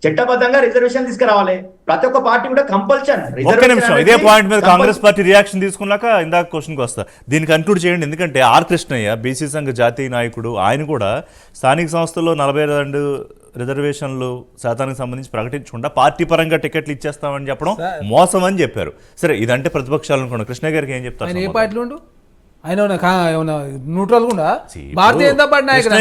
చట్టబద్ధంగా రిజర్వేషన్ తీసుకురావాలి. ప్రతి ఒక్క పార్టీ కూడా కంపల్షన్. ఒక్క నిమిషం, ఇదే పాయింట్ మీద కాంగ్రెస్ పార్టీ రియాక్షన్ తీసుకున్నాక ఇందాక క్వశ్చన్కి వస్తా. దీన్ని కన్క్లూడ్ చేయండి. ఎందుకంటే ఆర్ కృష్ణయ్య బీసీ సంఘ జాతీయ నాయకుడు, ఆయన కూడా స్థానిక సంస్థల్లో 42 రిజర్వేషన్లు శాతానికి సంబంధించి ప్రకటించకుండా పార్టీ పరంగా టికెట్లు ఇచ్చేస్తామని చెప్పడం మోసం అని చెప్పారు. సరే, ఇదంటే ప్రతిపక్షాలు అనుకోండి. కృష్ణ గారికి ఏం చెప్తారు? ఏ పార్టీలు ఉండు? ఆయన న్యూట్రల్ కూడా భారతీయ జనతా పార్టీ నాయకుడు.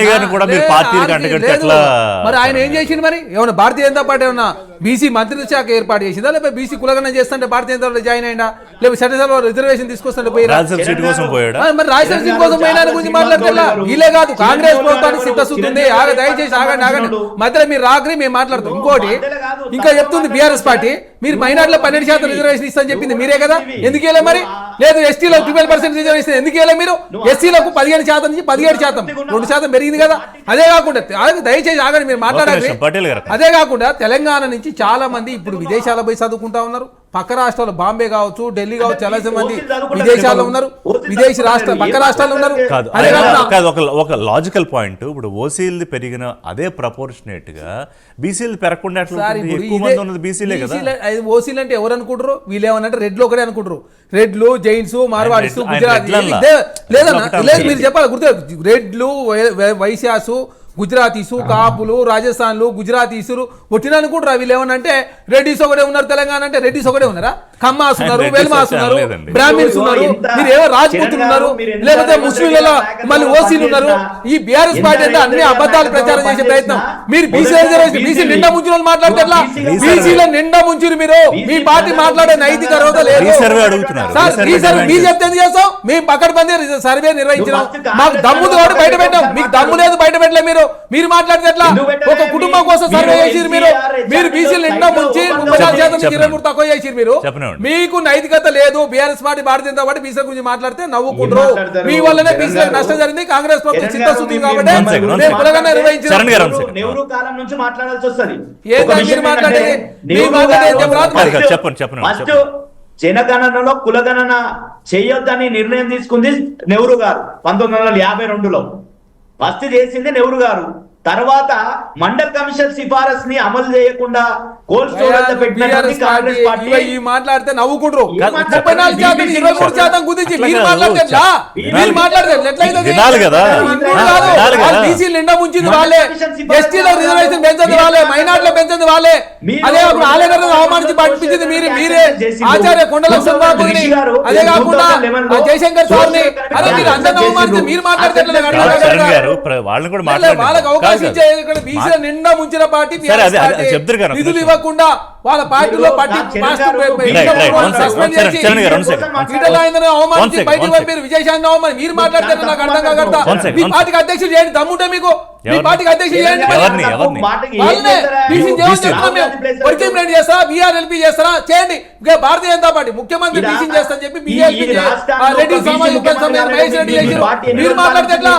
మరి ఆయన ఏం చేసిండు? మరి ఏమన్నా భారతీయ జనతా పార్టీ ఏమన్నా బీసీ మంత్రిత్వ శాఖ ఏర్పాటు చేసిందా? లేకపోతే బీసీ కులగణన చేస్తుంటే భారతీయ జనతా పార్టీ జాయిన్ అయినా? లేకపోతే చట్టసభలో రిజర్వేషన్ తీసుకొస్తుంటే పోయి సీట్ కోసం పోయాడా? మరి రాజ్యసభ సీట్ కోసం పోయిన గురించి మాట్లాడతా వీలే కాదు. కాంగ్రెస్ ప్రభుత్వానికి సిద్ధశుద్ధి ఉంది. దయచేసి ఆగండి. మధ్యలో మీరు రాకరి మేము మాట్లాడతాం. ఇంకోటి ఇంకా చెప్తుంది బీఆర్ఎస్ పార్టీ, మీరు మైనార్టీలో 12% రిజర్వేషన్ ఇస్తామని చెప్పింది మీరే కదా, ఎందుకు వెళ్ళే? మరి లేదు, ఎస్టీలో 12% రిజర్వేషన్ ఎందుకు వెళ్ళే? మీరు ఎస్సీలకు 15% నుంచి 17%, 2% పెరిగింది కదా. అదే కాకుండా దయచేసి ఆగండి, మీరు మాట్లాడాలి. అదే కాకుండా తెలంగాణ నుంచి చాలా మంది ఇప్పుడు విదేశాల పోయి చదువుకుంటా ఉన్నారు. పక్క రాష్ట్రాలు బాంబే కావచ్చు, ఢిల్లీ కావచ్చు, చాలా మంది విదేశాల్లో ఉన్నారు, విదేశీ పక్క రాష్ట్రాల్లో ఉన్నారు. ఒక లాజికల్ పాయింట్, ఇప్పుడు ఓసీలు పెరిగిన అదే ప్రపోర్షనేట్ గా బీసీలు పెరగకుండా బీసీలే కదా. ఓసీలు అంటే ఎవరు అనుకుంటారు? వీళ్ళు ఏమన్నా రెడ్లు ఒకటే అనుకుంటారు. రెడ్లు, జైన్స్, మార్వాడీస్, గుజరాతీ లేదన్నా లేదు, మీరు చెప్పాలి గుర్తు. రెడ్లు, వైశ్యాసు, గుజరాతీసు, కాపులు, రాజస్థాన్లు, గుజరాతీసులు ఒట్టిన అనుకుంటారా? వీళ్ళు ఏమన్నా అంటే రెడ్డిస్ ఒకటే ఉన్నారు తెలంగాణ అంటే. రెడ్డిస్ ఒకటే ఉన్నారా? కమ్మాస్ ఉన్నారు, వెల్మాస్ ఉన్నారు, బ్రాహ్మిన్స్ ఉన్నారు, మీరు ఏమో రాజ్పుతులు ఉన్నారు, లేకపోతే ముస్లింలలో మళ్ళీ ఓసీలు ఉన్నారు. ఈ బీఆర్ఎస్ పార్టీ అంటే అన్ని అబద్ధాలు ప్రచారం చేసే ప్రయత్నం. మీరు బీసీ బీసీ నిండా ముంచులు మాట్లాడితే ఎట్లా? బీసీలో నిండా ముంచురు మీరు. మీ పార్టీ మాట్లాడే నైతిక అర్హత లేదు. సార్, ఈ సర్వే మీరు చెప్తే ఎందుకు చేస్తాం? మేము పక్కన బంది సర్వే నిర్వహించినాం. మాకు దమ్ము కాబట్టి బయట పెట్టాం, మీకు దమ్ము లేదు బయట పెట్టలే. మీరు మీరు మాట్లాడితే ఎట్లా? ఎందుకు పెట్టలే? ఒక కుటుంబం కోసం సర్వే మీరు చేసిరు మీరు NCR మీరు బీసీలు నిండా ముంచి 34% నుంచి 23 తక్కువ చేసిరు మీరు. చెప్పనివ్వండి. మీకు నైతికత లేదు. బీఆర్ఎస్ పార్టీ భారతీయ జనతా పార్టీ బీసీల గురించి మాట్లాడితే నవ్వుకుంటారు. ఏం మాట్లాడతారు? మీ వల్లనే జగన్ బీసీలకు గారు, నష్టం జరిగింది. కాంగ్రెస్ ప్రభుత్వం జగన్ చిత్తశుద్ధి గారు, కాబట్టి one second, one నేను second. కులగణన నిర్వహించిన చరణ్ గారు, one second. నెహ్రూ కాలం నుంచి మాట్లాడాల్సి వస్తుంది. ఏంటో మీరు మాట్లాడేది? మీరు మాట్లాడేది ఏం రాదు మరి. చెప్పండి. ఫస్ట్ జనగణనలో కులగణన చేయొద్దని నిర్ణయం తీసుకుంది నెహ్రూ గారు 1952లో. ఫస్ట్ చేసింది నెహ్రూ గారు. తర్వాత మండల్ కమిషన్ సిఫారసు ని అమలు చేయకుండా కోల్డ్ స్టోరేజ్ పెట్టినటువంటి కాంగ్రెస్ పార్టీ. ఈ మాట్లాడితే నవ్వుకుంటారు. ఏం మాట్లాడతారు? 34% 23% కుదించి మీరు మాట్లాడితే ఎట్లా? మీరు మాట్లాడితే ఎట్లయితే వినాలి కదా. వినాలి కదా. బీసీలు నిండా ముంచింది వాళ్ళే, ఎస్టీలో రిజర్వేషన్ పెంచింది వాళ్ళే, మైనార్టీలో పెంచింది వాళ్ళే. అదే కాకుండా ఆలయగారు అవమానించి పంపించింది మీరే ఆచార్య కొండల సంబాబుని, అదే కాకుండా జయశంకర్ సార్ని. అదే మీరు అందరిని అవమానించి మీరు మాట్లాడితే ఎట్లా? చరణ్ గారు వాళ్ళని కూడా వాళ్ళకి మాట్లాడారు. అవకాశం ఇచ్చే బీసీల నిండా ముంచిన పార్టీ సరే, అదే చెప్తారు కదా. నిధులు ఇవ్వకుండా వాళ్ళ పార్టీలో అవమానించి బయటకు పంపారు. విజయశాంతి అవమాని మీరు మాట్లాడితే నాకు అర్థం కాకూడదా? మీ పార్టీకి అధ్యక్షుడు చేయండి, దమ్ముంటే మీకు. మీ పార్టీకి అధ్యక్షుడు చేయండి. వర్కింగ్ చేస్తారా, బీఆర్ఎల్పీ చేస్తారా? చేయండి. భారతీయ జనతా పార్టీ ముఖ్యమంత్రి బీసీ చేస్తా చెప్పి బీఎల్పీ రెడ్డి మహేష్ రెడ్డి చేశారు. మీరు మాట్లాడితే ఎట్లా?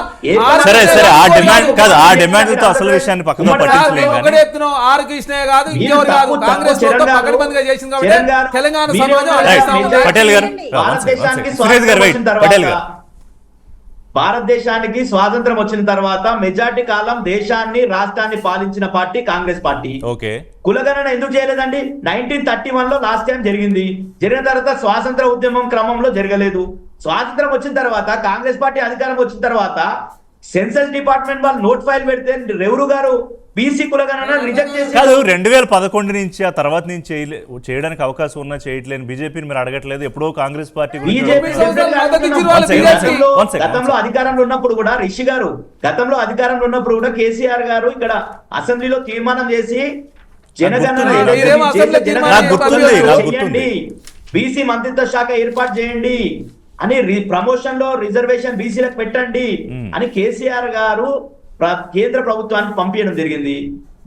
సరే ఆ డిమాండ్ కాదు, ఆ డిమాండ్ తో అసలు విషయాన్ని పక్కన పట్టించలేం. ఒకటే చెప్తున్నాం, ఆర్ కృష్ణయ్య కాదు, ఇంకెవరు కాదు, కాంగ్రెస్ పకడ్బందీగా చేసింది కాబట్టి తెలంగాణ సమాజం. పటేల్ గారు, సురేష్ గారు, పటేల్ గారు, భారతదేశానికి స్వాతంత్రం వచ్చిన తర్వాత మెజార్టీ కాలం దేశాన్ని రాష్ట్రాన్ని పాలించిన పార్టీ కాంగ్రెస్ పార్టీ. ఓకే, కులగణన ఎందుకు చేయలేదండి? 1931 లో లాస్ట్ టైం జరిగింది. జరిగిన తర్వాత స్వాతంత్ర ఉద్యమం క్రమంలో జరగలేదు. స్వాతంత్రం వచ్చిన తర్వాత కాంగ్రెస్ పార్టీ అధికారం వచ్చిన తర్వాత సెన్సస్ డిపార్ట్మెంట్ వాళ్ళు నోట్ ఫైల్ పెడితే నెహ్రూ గారు బీసీ కులగణన రిజెక్ట్ చేసి కాదు 2011 నుంచి ఆ తర్వాత నుంచి చేయడానికి అవకాశం ఉన్నా చేయట్లేదు. బీజేపీని మీరు అడగట్లేదు. ఎప్పుడో కాంగ్రెస్ పార్టీ గతంలో అధికారంలో ఉన్నప్పుడు కూడా రిషి గారు గతంలో అధికారంలో ఉన్నప్పుడు కూడా కేసీఆర్ గారు ఇక్కడ అసెంబ్లీలో తీర్మానం చేసి బీసీ మంత్రిత్వ శాఖ ఏర్పాటు చేయండి అని ప్రమోషన్ లో రిజర్వేషన్ బీసీలకు పెట్టండి అని కేసీఆర్ గారు కేంద్ర ప్రభుత్వానికి పంపించడం జరిగింది.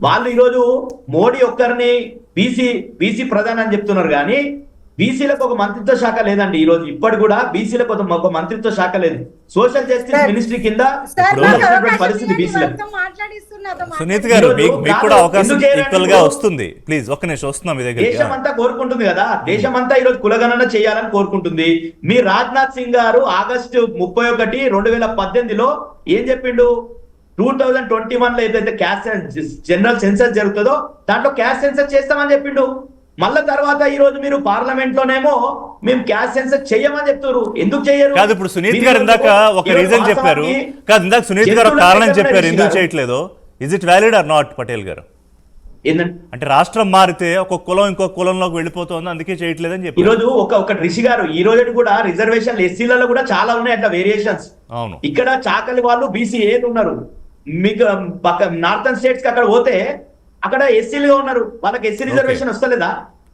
వాళ్ళు ఈరోజు మోడీ ఒక్కరిని బీసీ ప్రధాని అని చెప్తున్నారు కానీ బీసీలకు ఒక మంత్రిత్వ శాఖ లేదండి. ఈ రోజు ఇప్పటి కూడా బీసీలకు ఒక మంత్రిత్వ శాఖ లేదు. సోషల్ జస్టిస్ మినిస్ట్రీ కింద పరిస్థితి బీసీలకు. సునీత్ గారు, మీకు కూడా అవకాశం ఈక్వల్ గా వస్తుంది. ప్లీజ్ ఒక్క నిమిషం వస్తున్నాం మీ దగ్గర. దేశం అంతా కోరుకుంటుంది కదా, దేశమంతా ఈరోజు కులగణన చేయాలని కోరుకుంటుంది. మీ రాజ్నాథ్ సింగ్ గారు ఆగస్టు 31, 2018లో ఏం చెప్పిండు? 2021 లో ఏదైతే క్యాస్ట్ జనరల్ సెన్సస్ జరుగుతుందో దాంట్లో క్యాస్ట్ సెన్సస్ చేస్తామని చెప్పిండు. మళ్ళా తర్వాత ఈ రోజు మీరు పార్లమెంట్ లోనేమో మేము క్యాస్ట్ సెన్సస్ చెయ్యమని చెప్తారు. ఎందుకు చెయ్యరు? కాదు, ఇప్పుడు సునీత్ గారు ఇందాక ఒక రీజన్ చెప్పారు. కాదు, ఇందాక సునీత్ గారు కారణం చెప్పారు ఎందుకు చేయట్లేదు. Is it valid or not Patel గారు? అంటే రాష్ట్రం మారితే ఒక కులం ఇంకో కులంలోకి వెళ్ళిపోతుంది, అందుకే చేయట్లేదని చెప్పి. ఈ రోజు ఒక రిషి గారు ఈ రోజు కూడా రిజర్వేషన్ ఎస్సీలలో కూడా చాలా ఉన్నాయి అట్లా వేరియేషన్స్. అవును, ఇక్కడ చాకలి వాళ్ళు బీసీ ఏలు ఉన్నారు. మీకు పక్క నార్థన్ స్టేట్స్ కి అక్కడ పోతే అక్కడ ఎస్సీలుగా ఉన్నారు, వాళ్ళకి ఎస్సీ రిజర్వేషన్ వస్తలేదా?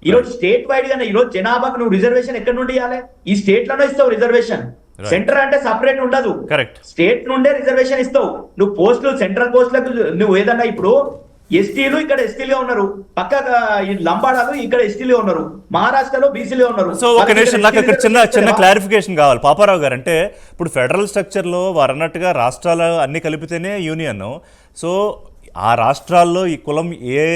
ఈ రోజు స్టేట్ వైడ్ గానే ఈ రోజు జనాభాకు నువ్వు రిజర్వేషన్ ఎక్కడ నుండి ఇవ్వాలి? ఈ స్టేట్ లోనే ఇస్తావు రిజర్వేషన్. సెంటర్ అంటే సపరేట్ ఉండదు, స్టేట్ నుండే రిజర్వేషన్ ఇస్తావు. నువ్వు పోస్టులు సెంట్రల్ పోస్టులకు నువ్వు ఏదన్నా ఇప్పుడు ఎస్టీలు ఇక్కడ ఎస్టీలుగా ఉన్నారు, పక్క లంబాడాలు ఇక్కడ ఎస్టీలుగా ఉన్నారు, మహారాష్ట్రలో బీసీలుగా ఉన్నారు. సో ఒక నిమిషం, నాకు ఇక్కడ చిన్న క్లారిఫికేషన్ కావాలి పాపారావు గారు. అంటే ఇప్పుడు ఫెడరల్ స్ట్రక్చర్ లో వారు అన్నట్టుగా రాష్ట్రాలు అన్ని కలిపితేనే యూనియన్. సో ఆ రాష్ట్రాల్లో ఈ కులం ఏ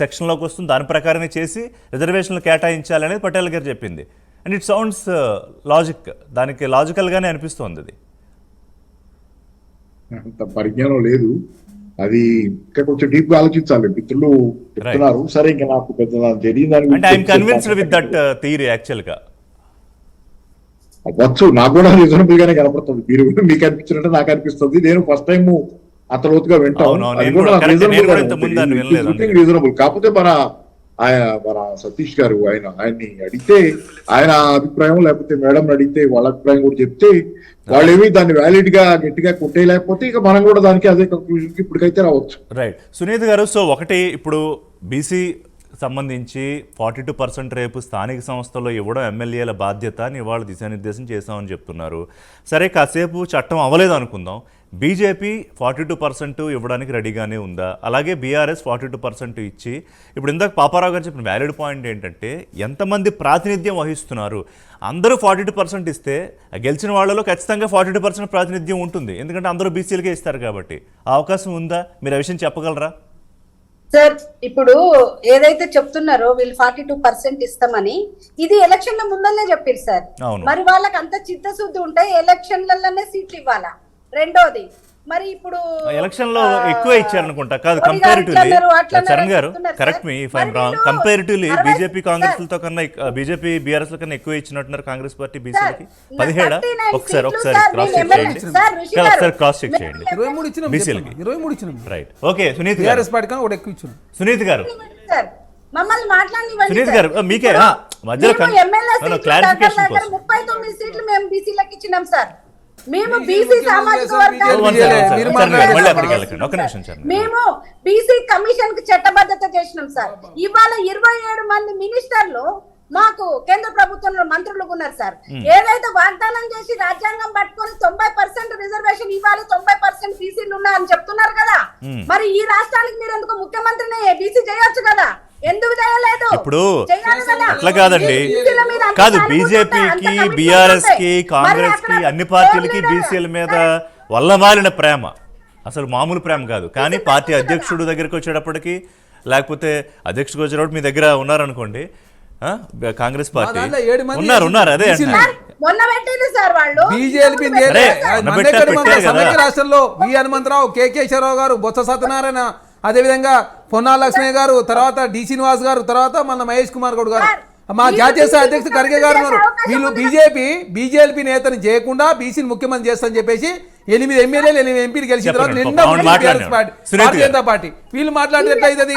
సెక్షన్లోకి వస్తుంది దాని ప్రకారమే చేసి రిజర్వేషన్లు కేటాయించాలనేది పటేల్ గారు చెప్పింది. అండ్ ఇట్ సౌండ్స్ లాజిక్, దానికి లాజికల్గానే అనిపిస్తుంది. అది అంత పరిజ్ఞానం లేదు, అది ఇంకా కొంచెం డీప్ గా ఆలోచించాలి. మిత్రులు చెప్తున్నారు, సరే ఇంకా నాకు పెద్ద తెలియదు. అంటే I'm convinced with that theory actual గా. అవ్వచ్చు, నాకు కూడా రీజనబుల్ గానే కనపడుతుంది. మీరు మీకు అనిపించినట్టు నాకు అనిపిస్తుంది. నేను ఫస్ట్ టైం అంత లోతుగా వింటాను, రీజనబుల్. కాకపోతే మన సతీష్ గారు ఆయన్ని అడిగితే ఆయన అభిప్రాయం, లేకపోతే మేడం అడిగితే వాళ్ళ అభిప్రాయం కూడా చెప్తే వాళ్ళేమి దాన్ని వ్యాలిడ్ గా గట్టిగా కొట్టేయలేకపోతే ఇక మనం కూడా దానికి అదే కంక్లూజన్ కి ఇప్పటికైతే రావచ్చు. రైట్ సునీత్ గారు. సో ఒకటి, ఇప్పుడు బీసీ సంబంధించి 42% రేపు స్థానిక సంస్థల్లో ఇవ్వడం ఎమ్మెల్యేల బాధ్యత అని ఇవాళ దిశానిర్దేశం చేశామని చెప్తున్నారు. సరే, కాసేపు చట్టం అవ్వలేదు అనుకుందాం. బీజేపీ 42% ఇవ్వడానికి రెడీగానే ఉందా? అలాగే బీఆర్ఎస్ 42% ఇచ్చి, ఇప్పుడు ఇందాక పాపారావు గారు చెప్పిన వ్యాలిడ్ పాయింట్ ఏంటంటే ఎంతమంది ప్రాతినిధ్యం వహిస్తున్నారు. అందరూ 42% ఇస్తే గెలిచిన వాళ్ళలో ఖచ్చితంగా 42% ప్రాతినిధ్యం ఉంటుంది, ఎందుకంటే అందరూ బీసీలకే ఇస్తారు కాబట్టి. ఆ అవకాశం ఉందా? మీరు ఆ విషయం చెప్పగలరా? సార్, ఇప్పుడు ఏదైతే చెప్తున్నారో వీళ్ళు 42% ఇస్తామని, ఇది ఎలక్షన్ల ముందరనే చెప్పారు సార్. అవును. మరి వాళ్ళకి అంత చిత్తశుద్ధి ఉంటే ఎలక్షన్లలోనే సీట్లు ఇవ్వాలా? రెండోది, మరి ఇప్పుడు ఎలక్షన్ లో ఎక్కువ ఇచ్చారనుకుంటా. కాదు, కంపారిటివ్లీ చరణ్ గారు, correct me if I'm wrong, comparatively BJP Congress లతో కన్నా బీజేపీ బీఆర్ఎస్ లో కన్నా ఎక్కువ ఇచ్చినట్టున్నారు కాంగ్రెస్ పార్టీ బీసీలకి. 17 ఒకసారి క్రాస్ చెక్ చేయండి, ఒకసారి క్రాస్ చెక్ చేయండి. 23 ఇచ్చినాం, బీసీలకి 23 ఇచ్చినాం. Right, okay. సునీత్ గారు, టీఆర్ఎస్ పార్టీ కన్నా ఒకటి ఎక్కువ ఇచ్చినాం. సునీత్ గారు, సార్ మమ్మల్ని మాట్లాడి సునీత్ గారు మీకే మధ్యలో క్లారిఫికేషన్ కోసం 39 సీట్లు మేము బీసీలకు ఇచ్చినాం సార్. మేము బీసీ సామాజిక మేము బీసీ కమిషన్ కి చట్టబద్ధత చేసినాం సార్. ఇవాళ 27 మంది మినిస్టర్లు మాకు కేంద్ర ప్రభుత్వంలో మంత్రులు ఉన్నారు సార్. ఏదైతే వాగ్దానం చేసి రాజ్యాంగం పట్టుకొని 90% రిజర్వేషన్ ఇవ్వాలి, 90% బీసీలు ఉన్నారని చెప్తున్నారు కదా. మరి ఈ రాష్ట్రానికి మీరు ఎందుకు ముఖ్యమంత్రిని బీసీ చేయొచ్చు కదా, ఎందుకు చేయలేదు? ఇప్పుడు అట్లా కాదండి, కాదు, బీజేపీకి బీఆర్ఎస్ కి కాంగ్రెస్ కి అన్ని పార్టీలకి బీసీల మీద వల్లమాలిన ప్రేమ అసలు మామూలు ప్రేమ కాదు. కానీ పార్టీ అధ్యక్షుడు దగ్గరికి వచ్చేటప్పటికి, లేకపోతే అధ్యక్షుడు వచ్చేటప్పుడు మీ దగ్గర ఉన్నారనుకోండి, కాంగ్రెస్ పార్టీ ఉన్నారు అదే బీజేపీ రాష్ట్రంలో వి హనుమంతరావు, కేకేశ్వరరావు గారు, బొత్స సత్యనారాయణ, అదేవిధంగా పొన్నాల లక్ష్మయ్య గారు, తర్వాత డి శ్రీనివాస్ గారు, తర్వాత మన మహేష్ కుమార్ గౌడ్ గారు, మా జాతీయ స్థాయి అధ్యక్షుడు ఖర్గే గారు ఉన్నారు. వీళ్ళు బీజేపీ నేతని చేయకుండా బీసీని ముఖ్యమంత్రి చేస్తారని చెప్పేసి 8 ఎమ్మెల్యేలు 8 ఎంపీలు గెలిచిన తర్వాత నిన్న భారతీయ జనతా పార్టీ వీళ్ళు మాట్లాడినట్టు అవుతుంది.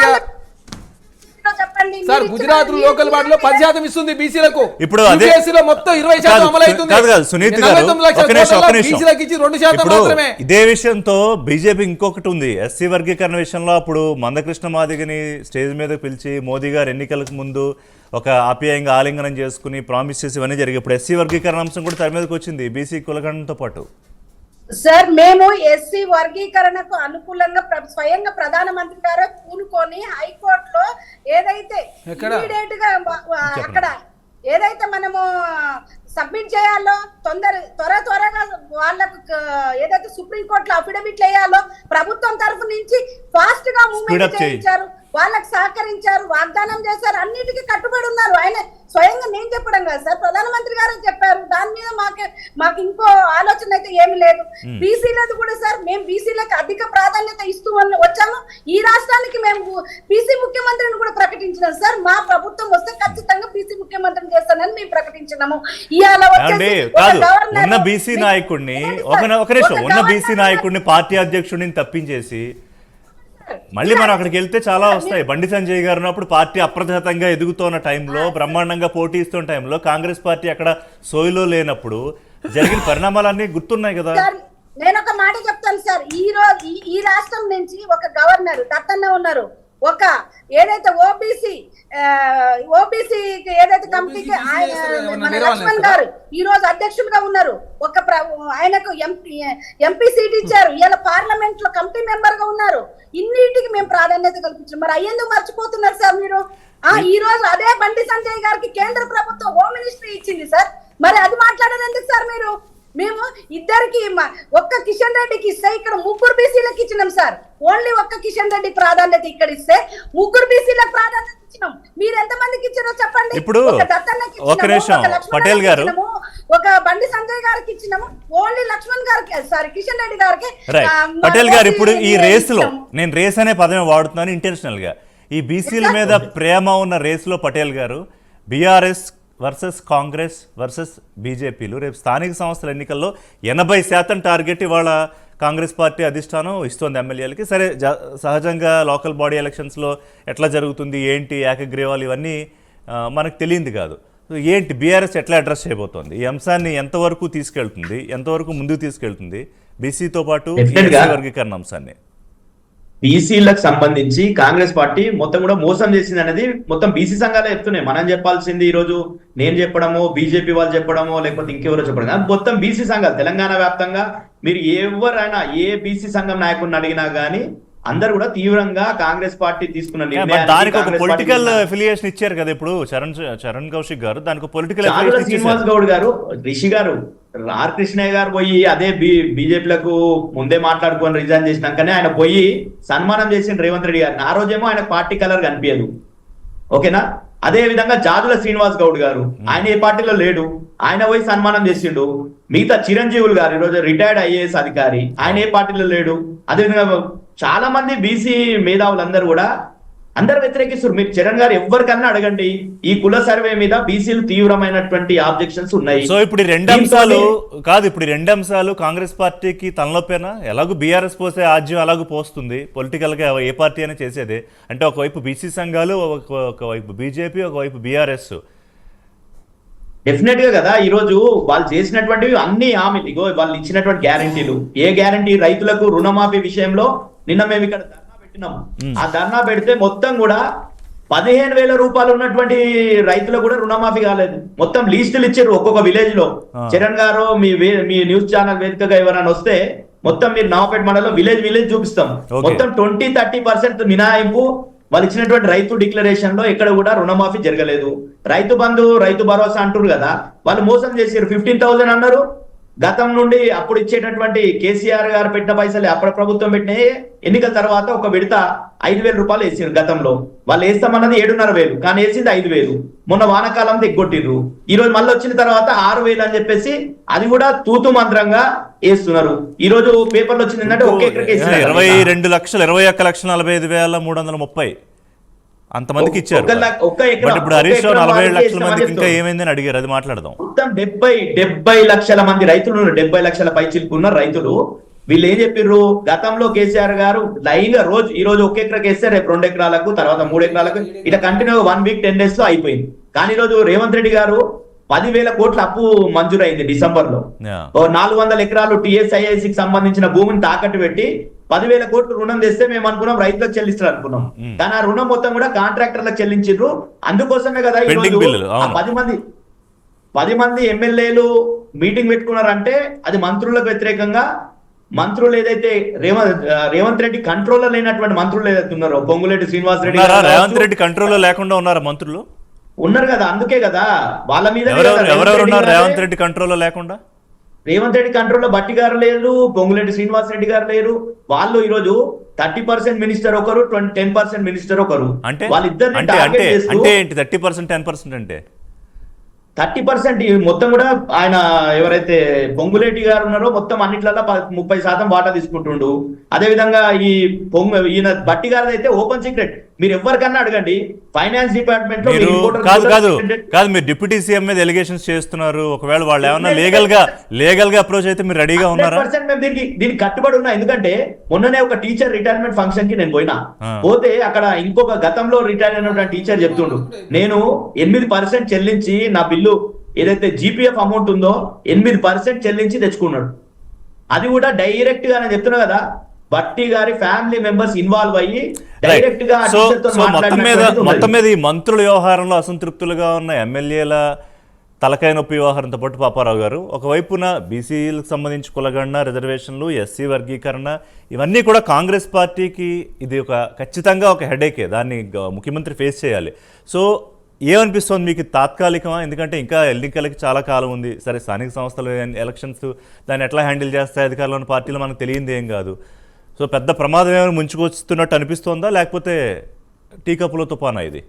సార్, గుజరాత్ లోకల్ బాడీలో 10% ఇస్తుంది బీసీలకు. ఇప్పుడు మొత్తం 20% అమలు అవుతుంది. బీసీలకు ఇచ్చి 2% మాత్రమే. ఇదే విషయంతో బీజేపీ ఇంకొకటి ఉంది, ఎస్సీ వర్గీకరణ విషయంలో. అప్పుడు మందకృష్ణ మాదిగని స్టేజ్ మీద పిలిచి మోదీ గారు ఎన్నికలకు ముందు ఒక ఆప్యాయంగా ఆలింగనం చేసుకుని ప్రామిస్ చేసి ఇవన్నీ జరిగాయి. ఇప్పుడు ఎస్సీ వర్గీకరణ అంశం కూడా తెర మీదకి వచ్చింది బీసీ కులగణంతో పాటు. సార్, మేము ఎస్సీ వర్గీకరణకు అనుకూలంగా స్వయంగా ప్రధానమంత్రి గారు కూనుకొని హైకోర్టులో ఏదైతే ఇమీడియట్ గా అక్కడ ఏదైతే మనము సబ్మిట్ చేయాలో త్వరగా వాళ్ళకు ఏదైతే సుప్రీంకోర్టులో అఫిడవిట్లు వేయాలో ప్రభుత్వం తరఫు నుంచి ఫాస్ట్ గా మూవ్మెంట్ చేయించారు, వాళ్ళకి సహకరించారు, వాగ్దానం చేశారు, అన్నిటికీ కట్టుబడి ఉన్నారు. ఆయన స్వయంగా నేను చెప్పడం కాదు సార్, ప్రధానమంత్రి గారు చెప్పారు. దాని మీద మాకు ఇంకో ఆలోచన అయితే ఏమి లేదు. బీసీలది కూడా సార్, మేము బీసీలకు అధిక ప్రాధాన్యత ఇస్తూ వచ్చాము. ఈ రాష్ట్రానికి మేము బీసీ ముఖ్యమంత్రిని కూడా ప్రకటించినాం సార్. మా ప్రభుత్వం వస్తే ఖచ్చితంగా బీసీ ముఖ్యమంత్రిని చేస్తానని మేము ప్రకటించినాము. ఉన్న బీసీ నాయకుడిని ఉన్న బీసీ నాయకుడిని పార్టీ అధ్యక్షుడిని తప్పించేసి మళ్ళీ మనం అక్కడికి వెళ్తే చాలా వస్తాయి. బండి సంజయ్ గారు ఉన్నప్పుడు పార్టీ అప్రతిహతంగా ఎదుగుతున్న టైంలో, బ్రహ్మాండంగా పోటీ ఇస్తున్న టైంలో కాంగ్రెస్ పార్టీ అక్కడ సోయిలో లేనప్పుడు జరిగిన పరిణామాలన్నీ గుర్తున్నాయి కదా. నేను ఒక మాట చెప్తాను సార్, ఈ రాష్ట్రం నుంచి ఒక గవర్నర్ దత్తన్న ఉన్నారు, ఒక ఏదైతే ఓబీసీ ఏదైతే కమిటీకి మన లక్ష్మణ్ గారు ఈ రోజు అధ్యక్షులుగా ఉన్నారు. ఆయనకు ఎంపీ సీట్ ఇచ్చారు, ఇలా పార్లమెంట్ లో కమిటీ మెంబర్ గా ఉన్నారు. ఇన్నిటికి మేము ప్రాధాన్యత కల్పించాం. మరి అయ్యేందుకు మర్చిపోతున్నారు సార్ మీరు? ఈ రోజు అదే బండి సంజయ్ గారికి కేంద్ర ప్రభుత్వం హోమ్ మినిస్ట్రీ ఇచ్చింది సార్. మరి అది మాట్లాడేది ఎందుకు సార్ మీరు? మేము ఇద్దరికి ఒక్క కిషన్ రెడ్డికి ఇస్తే ఇక్కడ 3 బీసీలకు ఇచ్చినాం సార్. ఓన్లీ ఒక్క కిషన్ రెడ్డి ప్రాధాన్యత ఇక్కడ ఇస్తే 3 బీసీలకు ప్రాధాన్యత ఇచ్చినాం. మీరు ఎంత మందికి ఇచ్చారో చెప్పండి. ఇప్పుడు ఒక నిమిషం పటేల్ గారు, ఒక బండి సంజయ్ గారికి ఇచ్చినాము, ఓన్లీ లక్ష్మణ్ గారికి సారీ కిషన్ రెడ్డి గారికి. పటేల్ గారు, ఇప్పుడు ఈ రేసులో నేను రేస్ అనే పదమే వాడుతున్నాను ఇంటెన్షనల్ గా. ఈ బీసీల మీద ప్రేమ ఉన్న రేసులో పటేల్ గారు, బీఆర్ఎస్ వర్సెస్ కాంగ్రెస్ వర్సెస్ బీజేపీలు రేపు స్థానిక సంస్థల ఎన్నికల్లో 80% టార్గెట్ ఇవాళ కాంగ్రెస్ పార్టీ అధిష్టానం ఇస్తోంది ఎమ్మెల్యేలకి. సరే, సహజంగా లోకల్ బాడీ ఎలక్షన్స్లో ఎట్లా జరుగుతుంది, ఏంటి ఏకగ్రీవాలు, ఇవన్నీ మనకు తెలియంది కాదు. ఏంటి బీఆర్ఎస్ ఎట్లా అడ్రస్ చేయబోతోంది, ఈ అంశాన్ని ఎంతవరకు తీసుకెళ్తుంది, ఎంతవరకు ముందుకు తీసుకెళ్తుంది బీసీతో పాటు వర్గీకరణ అంశాన్ని? బీసీలకు సంబంధించి కాంగ్రెస్ పార్టీ మొత్తం కూడా మోసం చేసింది అనేది మొత్తం బీసీ సంఘాలే చెప్తున్నాయి. మనం చెప్పాల్సింది ఈ రోజు నేను చెప్పడమో, బీజేపీ వాళ్ళు చెప్పడమో, లేకపోతే ఇంకెవరో చెప్పడం కాదు. మొత్తం బీసీ సంఘాలు తెలంగాణ వ్యాప్తంగా మీరు ఎవరైనా ఏ బీసీ సంఘం నాయకుడిని అడిగినా గానీ అందరు కూడా తీవ్రంగా కాంగ్రెస్ పార్టీ తీసుకున్న దానికి ఒక పొలిటికల్ అఫిలియేషన్ ఇచ్చారు కదా ఇప్పుడు చరణ్ కౌశిక్ గారు, దానికి పొలిటికల్ శ్రీనివాస్ గౌడ్ గారు, రిషి గారు, ఆర్ కృష్ణయ్య గారు పోయి అదే బీజేపీలకు ముందే మాట్లాడుకొని రిజైన్ చేసినాకనే ఆయన పోయి సన్మానం చేసిన రేవంత్ రెడ్డి గారిని. ఆ రోజేమో ఆయన పార్టీ కలర్ కనిపించదు, ఓకేనా. అదే విధంగా జాజుల శ్రీనివాస్ గౌడ్ గారు, ఆయన ఏ పార్టీలో లేడు, ఆయన పోయి సన్మానం చేసిండు. మిగతా చిరంజీవులు గారు ఈరోజు రిటైర్డ్ ఐఏఎస్ అధికారి, ఆయన ఏ పార్టీలో లేడు. అదేవిధంగా చాలా మంది బీసీ మేధావులందరూ కూడా అందరు వ్యతిరేకిస్తారు. మీరు చరణ్ గారు ఎవరికన్నా అడగండి, ఈ కుల సర్వే మీద బీసీలు తీవ్రమైనటువంటి ఆబ్జెక్షన్స్ ఉన్నాయి. సో ఇప్పుడు ఈ రెండు అంశాలు కాంగ్రెస్ పార్టీకి తలనొప్పేనా? ఎలాగో బీఆర్ఎస్ పోసే ఆజ్యం అలాగూ పోస్తుంది, పొలిటికల్ గా ఏ పార్టీ అయినా చేసేదే. అంటే ఒకవైపు బీసీ సంఘాలు, ఒకవైపు బీజేపీ, ఒకవైపు బీఆర్ఎస్. డెఫినెట్ గా కదా, ఈ రోజు వాళ్ళు చేసినటువంటివి అన్ని హామీలు, ఇగో వాళ్ళు ఇచ్చినటువంటి గ్యారంటీలు. ఏ గ్యారంటీ? రైతులకు రుణమాఫీ విషయంలో నిన్న మేము ఇక్కడ ధర్నా పెట్టినాం. ఆ ధర్నా పెడితే మొత్తం కూడా 15,000 రూపాయలు ఉన్నటువంటి రైతులకు కూడా రుణమాఫీ కాలేదు. మొత్తం లీస్టులు ఇచ్చారు ఒక్కొక్క విలేజ్ లో. చరణ్ గారు మీ న్యూస్ ఛానల్ వేదికగా ఎవరైనా వస్తే మొత్తం మీరు నవాపేట మండలంలో విలేజ్ చూపిస్తాం. మొత్తం 20-30% మినహాయింపు వాళ్ళు ఇచ్చినటువంటి రైతు డిక్లరేషన్ లో ఎక్కడ కూడా రుణమాఫీ జరగలేదు. రైతు బంధు, రైతు భరోసా అంటారు కదా, వాళ్ళు మోసం చేశారు. 15,000 అన్నారు. గతం నుండి అప్పుడు ఇచ్చేటటువంటి కేసీఆర్ గారు పెట్టిన పైసలు, అప్పుడు ప్రభుత్వం పెట్టిన ఎన్నికల తర్వాత ఒక విడత 5,000 రూపాయలు వేసారు. గతంలో వాళ్ళు వేస్తామన్నది 7,500, కానీ వేసింది 5,000. మొన్న వానకాలం ఎగ్గొట్టిర్రు. ఈ రోజు మళ్ళీ వచ్చిన తర్వాత 6,000 అని చెప్పేసి అది కూడా తూతు మంత్రంగా వేస్తున్నారు. ఈ రోజు పేపర్లు వచ్చింది ఏంటంటే ఒక ఎకరకి 22,41,45,330 అంతమందికి ఇచ్చారు. ఇప్పుడు హరీష్ రావు 47 లక్షల మందికి ఇంకా ఏమైందని అడిగారు, అది మాట్లాడదాం. మొత్తం 70 లక్షల మంది రైతులు ఉన్నారు. 70 లక్షల పైచిలుకున్న రైతులు. వీళ్ళు ఏం చెప్పిర్రు? గతంలో కేసీఆర్ గారు లైన్ గా ఈ రోజు ఒక ఎకరాకి వేస్తే రేపు 2 ఎకరాలకు, తర్వాత 3 ఎకరాలకు, ఇట్లా కంటిన్యూ 1 వీక్ 10 days లో అయిపోయింది. కానీ ఈ రోజు రేవంత్ రెడ్డి గారు 10,000 కోట్ల అప్పు మంజూరైంది డిసెంబర్ లో. 400 ఎకరాలు టీఎస్ఐఐసికి సంబంధించిన భూమిని తాకట్టు పెట్టి 10,000 కోట్లు రుణం తెస్తే మేము అనుకున్నాం రైతులకు చెల్లిస్తారు అనుకున్నాం. కానీ ఆ రుణం మొత్తం కూడా కాంట్రాక్టర్లకు చెల్లించారు. అందుకోసమే కదా ఈ రోజు 10 మంది ఎమ్మెల్యేలు మీటింగ్ పెట్టుకున్నారంటే అది మంత్రులకు వ్యతిరేకంగా. మంత్రులు ఏదైతే రేవంత్ రెడ్డి కంట్రోల్లో లేనటువంటి మంత్రులు ఏదైతే ఉన్నారో, పొంగులేటి శ్రీనివాస్ రెడ్డి, రేవంత్ రెడ్డి కంట్రోల్లో లేకుండా ఉన్నారా మంత్రులు? ఉన్నారు కదా, అందుకే కదా వాళ్ళ మీద. ఎవరెవరు ఉన్నారు రేవంత్ రెడ్డి కంట్రోల్లో లేకుండా? రేవంత్ రెడ్డి కంట్రోల్లో బట్టి గారు లేరు, పొంగులేటి శ్రీనివాస్ రెడ్డి గారు లేరు. వాళ్ళు ఈ రోజు 30% మినిస్టర్ ఒకరు, 10% మినిస్టర్ ఒకరు. అంటే వాళ్ళిద్దరిని అంటే 30% 10% అంటే 30% మొత్తం కూడా ఆయన ఎవరైతే పొంగులేటి గారు ఉన్నారో మొత్తం అన్నిట్లలో 30% వాటా తీసుకుంటుండు. అదే విధంగా ఈయన బట్టి గారు అయితే ఓపెన్ సీక్రెట్. మీరు ఎవరికన్నా అడగండి, ఫైనాన్స్ డిపార్ట్మెంట్ లో కాదు మీరు డిప్యూటీ సీఎం మీద ఎలిగేషన్స్ చేస్తున్నారు. ఒకవేళ వాళ్ళు ఏమన్నా లీగల్ గా అప్రోచ్ అయితే మీరు రెడీగా ఉన్నారా? మేము దీనికి కట్టుబడి ఉన్నా. ఎందుకంటే మొన్ననే ఒక టీచర్ రిటైర్మెంట్ ఫంక్షన్ కి నేను పోతే అక్కడ ఇంకొక గతంలో రిటైర్ అయినటువంటి టీచర్ చెప్తుండు, నేను 8% చెల్లించి నా బిల్లు ఏదైతే జీపీఎఫ్ అమౌంట్ ఉందో 8% చెల్లించి తెచ్చుకున్నాడు. అది కూడా డైరెక్ట్ గా నేను చెప్తున్నా కదా, బట్టి గారి ఫ్యామిలీ మెంబర్స్ ఇన్వాల్వ్ అయ్యి డైరెక్ట్ గా. మొత్తం మీద ఈ మంత్రుల వ్యవహారంలో అసంతృప్తులుగా ఉన్న ఎమ్మెల్యేల తలకాయ నొప్పి వ్యవహారంతో పాటు పాపారావు గారు, ఒకవైపున బీసీలకు సంబంధించి కులగణన, రిజర్వేషన్లు, ఎస్సీ వర్గీకరణ, ఇవన్నీ కూడా కాంగ్రెస్ పార్టీకి ఇది ఖచ్చితంగా ఒక హెడేకే. దాన్ని ముఖ్యమంత్రి ఫేస్ చేయాలి. సో ఏమనిపిస్తుంది మీకు? తాత్కాలికమా? ఎందుకంటే ఇంకా ఎన్నికలకి చాలా కాలం ఉంది. సరే, స్థానిక సంస్థలు ఎలక్షన్స్ దాన్ని ఎట్లా హ్యాండిల్ చేస్తాయి అధికారంలో ఉన్న పార్టీలు మనకు తెలియంది ఏం కాదు. సో పెద్ద ప్రమాదం ఏమైనా ముంచుకొస్తున్నట్టు అనిపిస్తోందా, లేకపోతే టీ కప్పులో తుఫానా? ఇది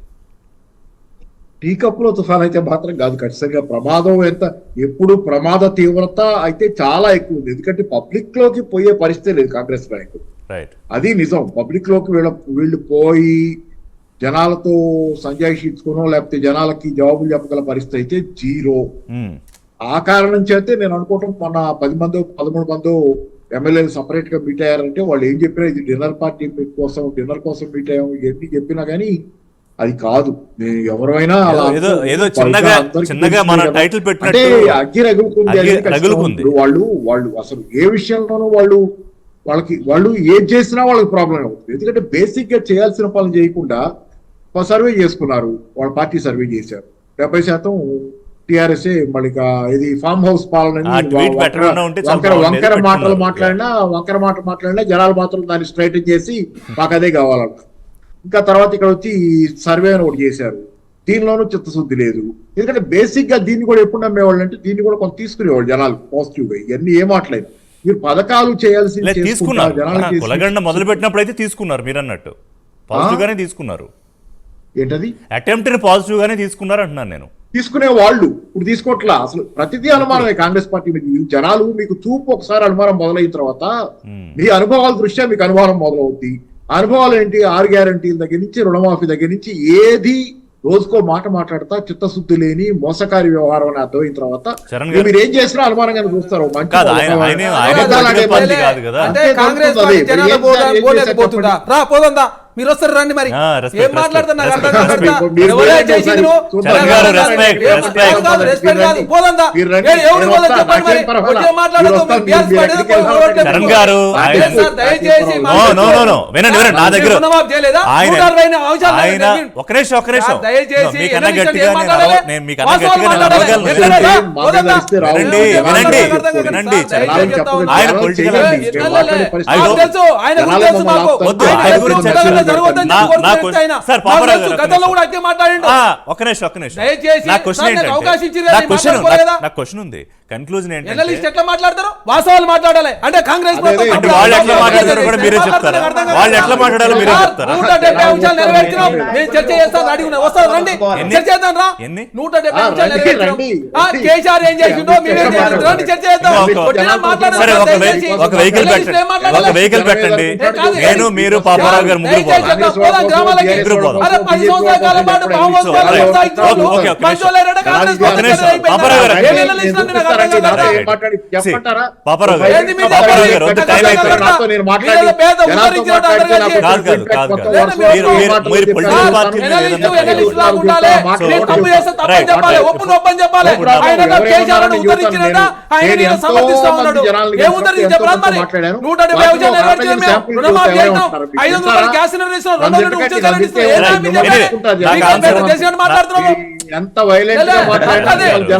టీ కప్పులో తుఫాన్ అయితే మాత్రం కాదు. ఖచ్చితంగా ప్రమాదం ఎప్పుడు ప్రమాద తీవ్రత అయితే చాలా ఎక్కువ ఉంది. ఎందుకంటే పబ్లిక్ లోకి పోయే పరిస్థితి లేదు కాంగ్రెస్ నాయకులు. అది నిజం. పబ్లిక్ లోకి వీళ్ళు పోయి జనాలతో సంజాయిషి ఇచ్చుకోనో లేకపోతే జనాలకి జవాబులు చెప్పగల పరిస్థితి అయితే జీరో. ఆ కారణం చేస్తే నేను అనుకోవటం మొన్న 10 మందో 13 మందో ఎమ్మెల్యేలు సపరేట్ గా మీట్ అయ్యారంటే వాళ్ళు ఏం చెప్పినా ఇది డిన్నర్ కోసం మీట్ అయ్యాము ఇవన్నీ చెప్పినా కానీ అది కాదు. ఎవరైనా అగ్గి రగులుకుంది. వాళ్ళు అసలు ఏ విషయంలోనూ వాళ్ళు వాళ్ళు ఏం చేసినా వాళ్ళకి ప్రాబ్లం అవుతుంది. ఎందుకంటే బేసిక్ గా చేయాల్సిన పనులు చేయకుండా సర్వే చేసుకున్నారు, వాళ్ళ పార్టీ సర్వే చేశారు, 70% టిఆర్ఎస్. మళ్ళీ ఇది ఫామ్ హౌస్ పాలన వంకర మాటలు మాట్లాడినా జనాలు మాత్రం దాన్ని స్ట్రైటన్ చేసి మాకు అదే కావాలంట. ఇంకా తర్వాత ఇక్కడ వచ్చి సర్వే అని ఒకటి చేశారు, దీనిలోనూ చిత్తశుద్ధి లేదు. ఎందుకంటే బేసిక్ గా దీన్ని కూడా ఎప్పుడు నమ్మేవాళ్ళు అంటే దీన్ని కూడా కొంత తీసుకునేవాళ్ళు జనాలు పాజిటివ్ గా. ఇవన్నీ ఏ మాటలేదు, మీరు పథకాలు చేయాల్సి కులగండ మొదలు పెట్టినప్పుడు అయితే తీసుకున్నారు, మీరు అన్నట్టు పాజిటివ్ గానే తీసుకున్నారు. ఏంటది అటెంప్ట్ ని పాజిటివ్ గానే తీసుకున్నారు అంటున్నాను నేను. తీసుకునే వాళ్ళు ఇప్పుడు తీసుకోవట్లా, అసలు ప్రతిదీ అనుమానమే కాంగ్రెస్ పార్టీ మీద. జనాలు మీకు చూపు ఒకసారి అనుమానం మొదలైన తర్వాత మీ అనుభవాల దృష్ట్యా మీకు అనుమానం మొదలవుద్ది. అనుభవాలు ఏంటి? 6 గ్యారంటీల దగ్గర నుంచి రుణమాఫీ దగ్గర నుంచి ఏది రోజుకో మాట మాట్లాడతా చిత్తశుద్ధి లేని మోసకారి వ్యవహారం అని అర్థమైన తర్వాత మీరు ఏం చేసినా అనుమానంగా చూస్తారు. మీరు వస్తారు రండి, మరి ఏం మాట్లాడుతున్నారు? కన్క్లూజన్ ఏంటి? ఎట్లా మాట్లాడతారు? వాస్తవాలు మాట్లాడాలి అంటే కాంగ్రెస్ వాళ్ళు ఎట్లా మాట్లాడారో కూడా మీరే చెప్తారు. వాళ్ళు ఎట్లా మాట్లాడాలో మీరే చెప్తారు. 170 అంశాలు నెరవేర్చినాం, నేను చర్చ చేస్తాను, అడిగిన వస్తారు రండి, చర్చ చేద్దాం రా. 170 అంశాలు నెరవేర్చినాం, కేసీఆర్ ఏం చేసిండో మీరేం చేయాలి, రండి చర్చ చేద్దాం. సరే ఒక వెహికల్ పెట్టండి, నేను మీరు పాపారావు గారు ముగ్గురు పోదాం. ఎంత వైలెంట్ గా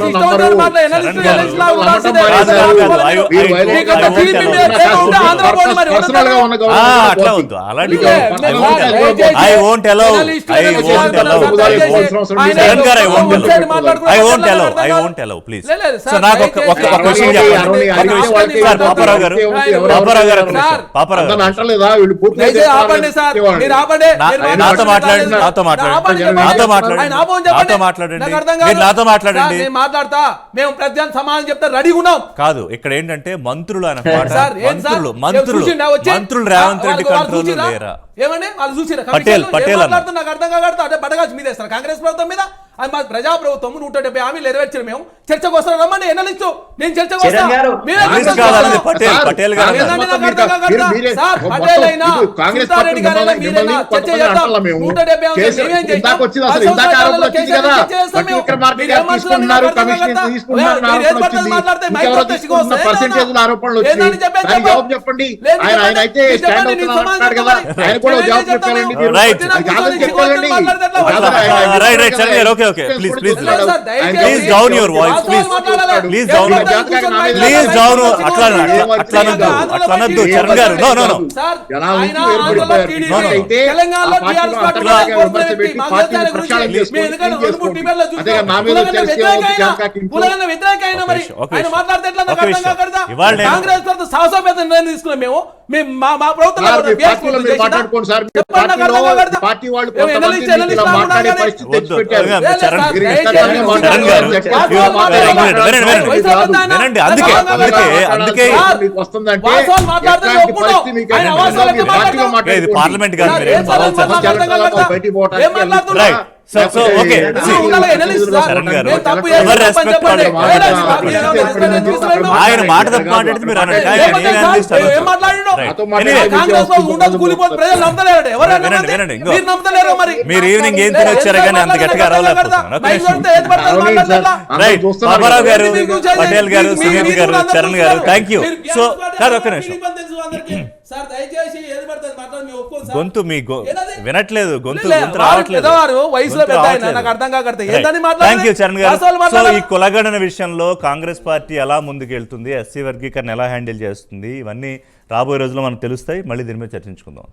నాతో మాట్లాడండి, మాట్లాడతా. మేము ప్రజలు సమాధానం చెప్తా రెడీ ఉన్నాం. కాదు ఇక్కడ ఏంటంటే మంత్రులు మంత్రులు రేవంత్ రెడ్డి కంట్రోల్ లేరా? ఏమండి వాళ్ళు చూసిరా? పటేల్ నాకు అర్థం కాదు. అంటే బడగాల్సి మీద వేస్తారు కాంగ్రెస్ ప్రభుత్వం మీద. అది మా ప్రజాప్రభుత్వం 170 హామీలు నెరవేర్చారు. మేము చర్చకు వస్తాం, రమ్మని ఎన్నలిస్తూ నేను చర్చకు వస్తా. పటేల్ గారు please down your voice, please down అట్లనద్దు Charan గారు. no వినండి, అందుకే పార్లమెంట్ గారు ఆయన మాట తప్ప మాట్లాడితే మీరు మీరు ఈవినింగ్ ఏం తినొచ్చారా కానీ అంత గట్టిగా అరవలేకపోతున్నారు. పాపారావు గారు, పటేల్ గారు, సునీల్ గారు, చరణ్ గారు, థ్యాంక్ యూ. సో కాదు ఒక్క నిమిషం, అందరికీ సార్ దయచేసి ఏది పడుతుంది మాట్లాడి మేము ఒప్పుకోం సార్. గొంతు మీ ఏదది? వినట్లేదు గొంతు లే, గొంతు వాళ్ళు రావట్లేదు పెద్దవారు, వయసులో గొంతు పెద్ద ఆయన, రావట్లేదు. నాకు అర్థం కాకర్త Right. ఏందని Thank you, చరణ్ గారు. వాస్తవాలు సో మాట్లాడాలి. ఈ కులగణన విషయంలో కాంగ్రెస్ పార్టీ ఎలా ముందుకెళ్తుంది, ఎస్సీ వర్గీకరణ ఎలా హ్యాండిల్ చేస్తుంది, ఇవన్నీ రాబోయే రోజుల్లో మనకు తెలుస్తాయి. మళ్ళీ దీని మీద చర్చించుకుందాం.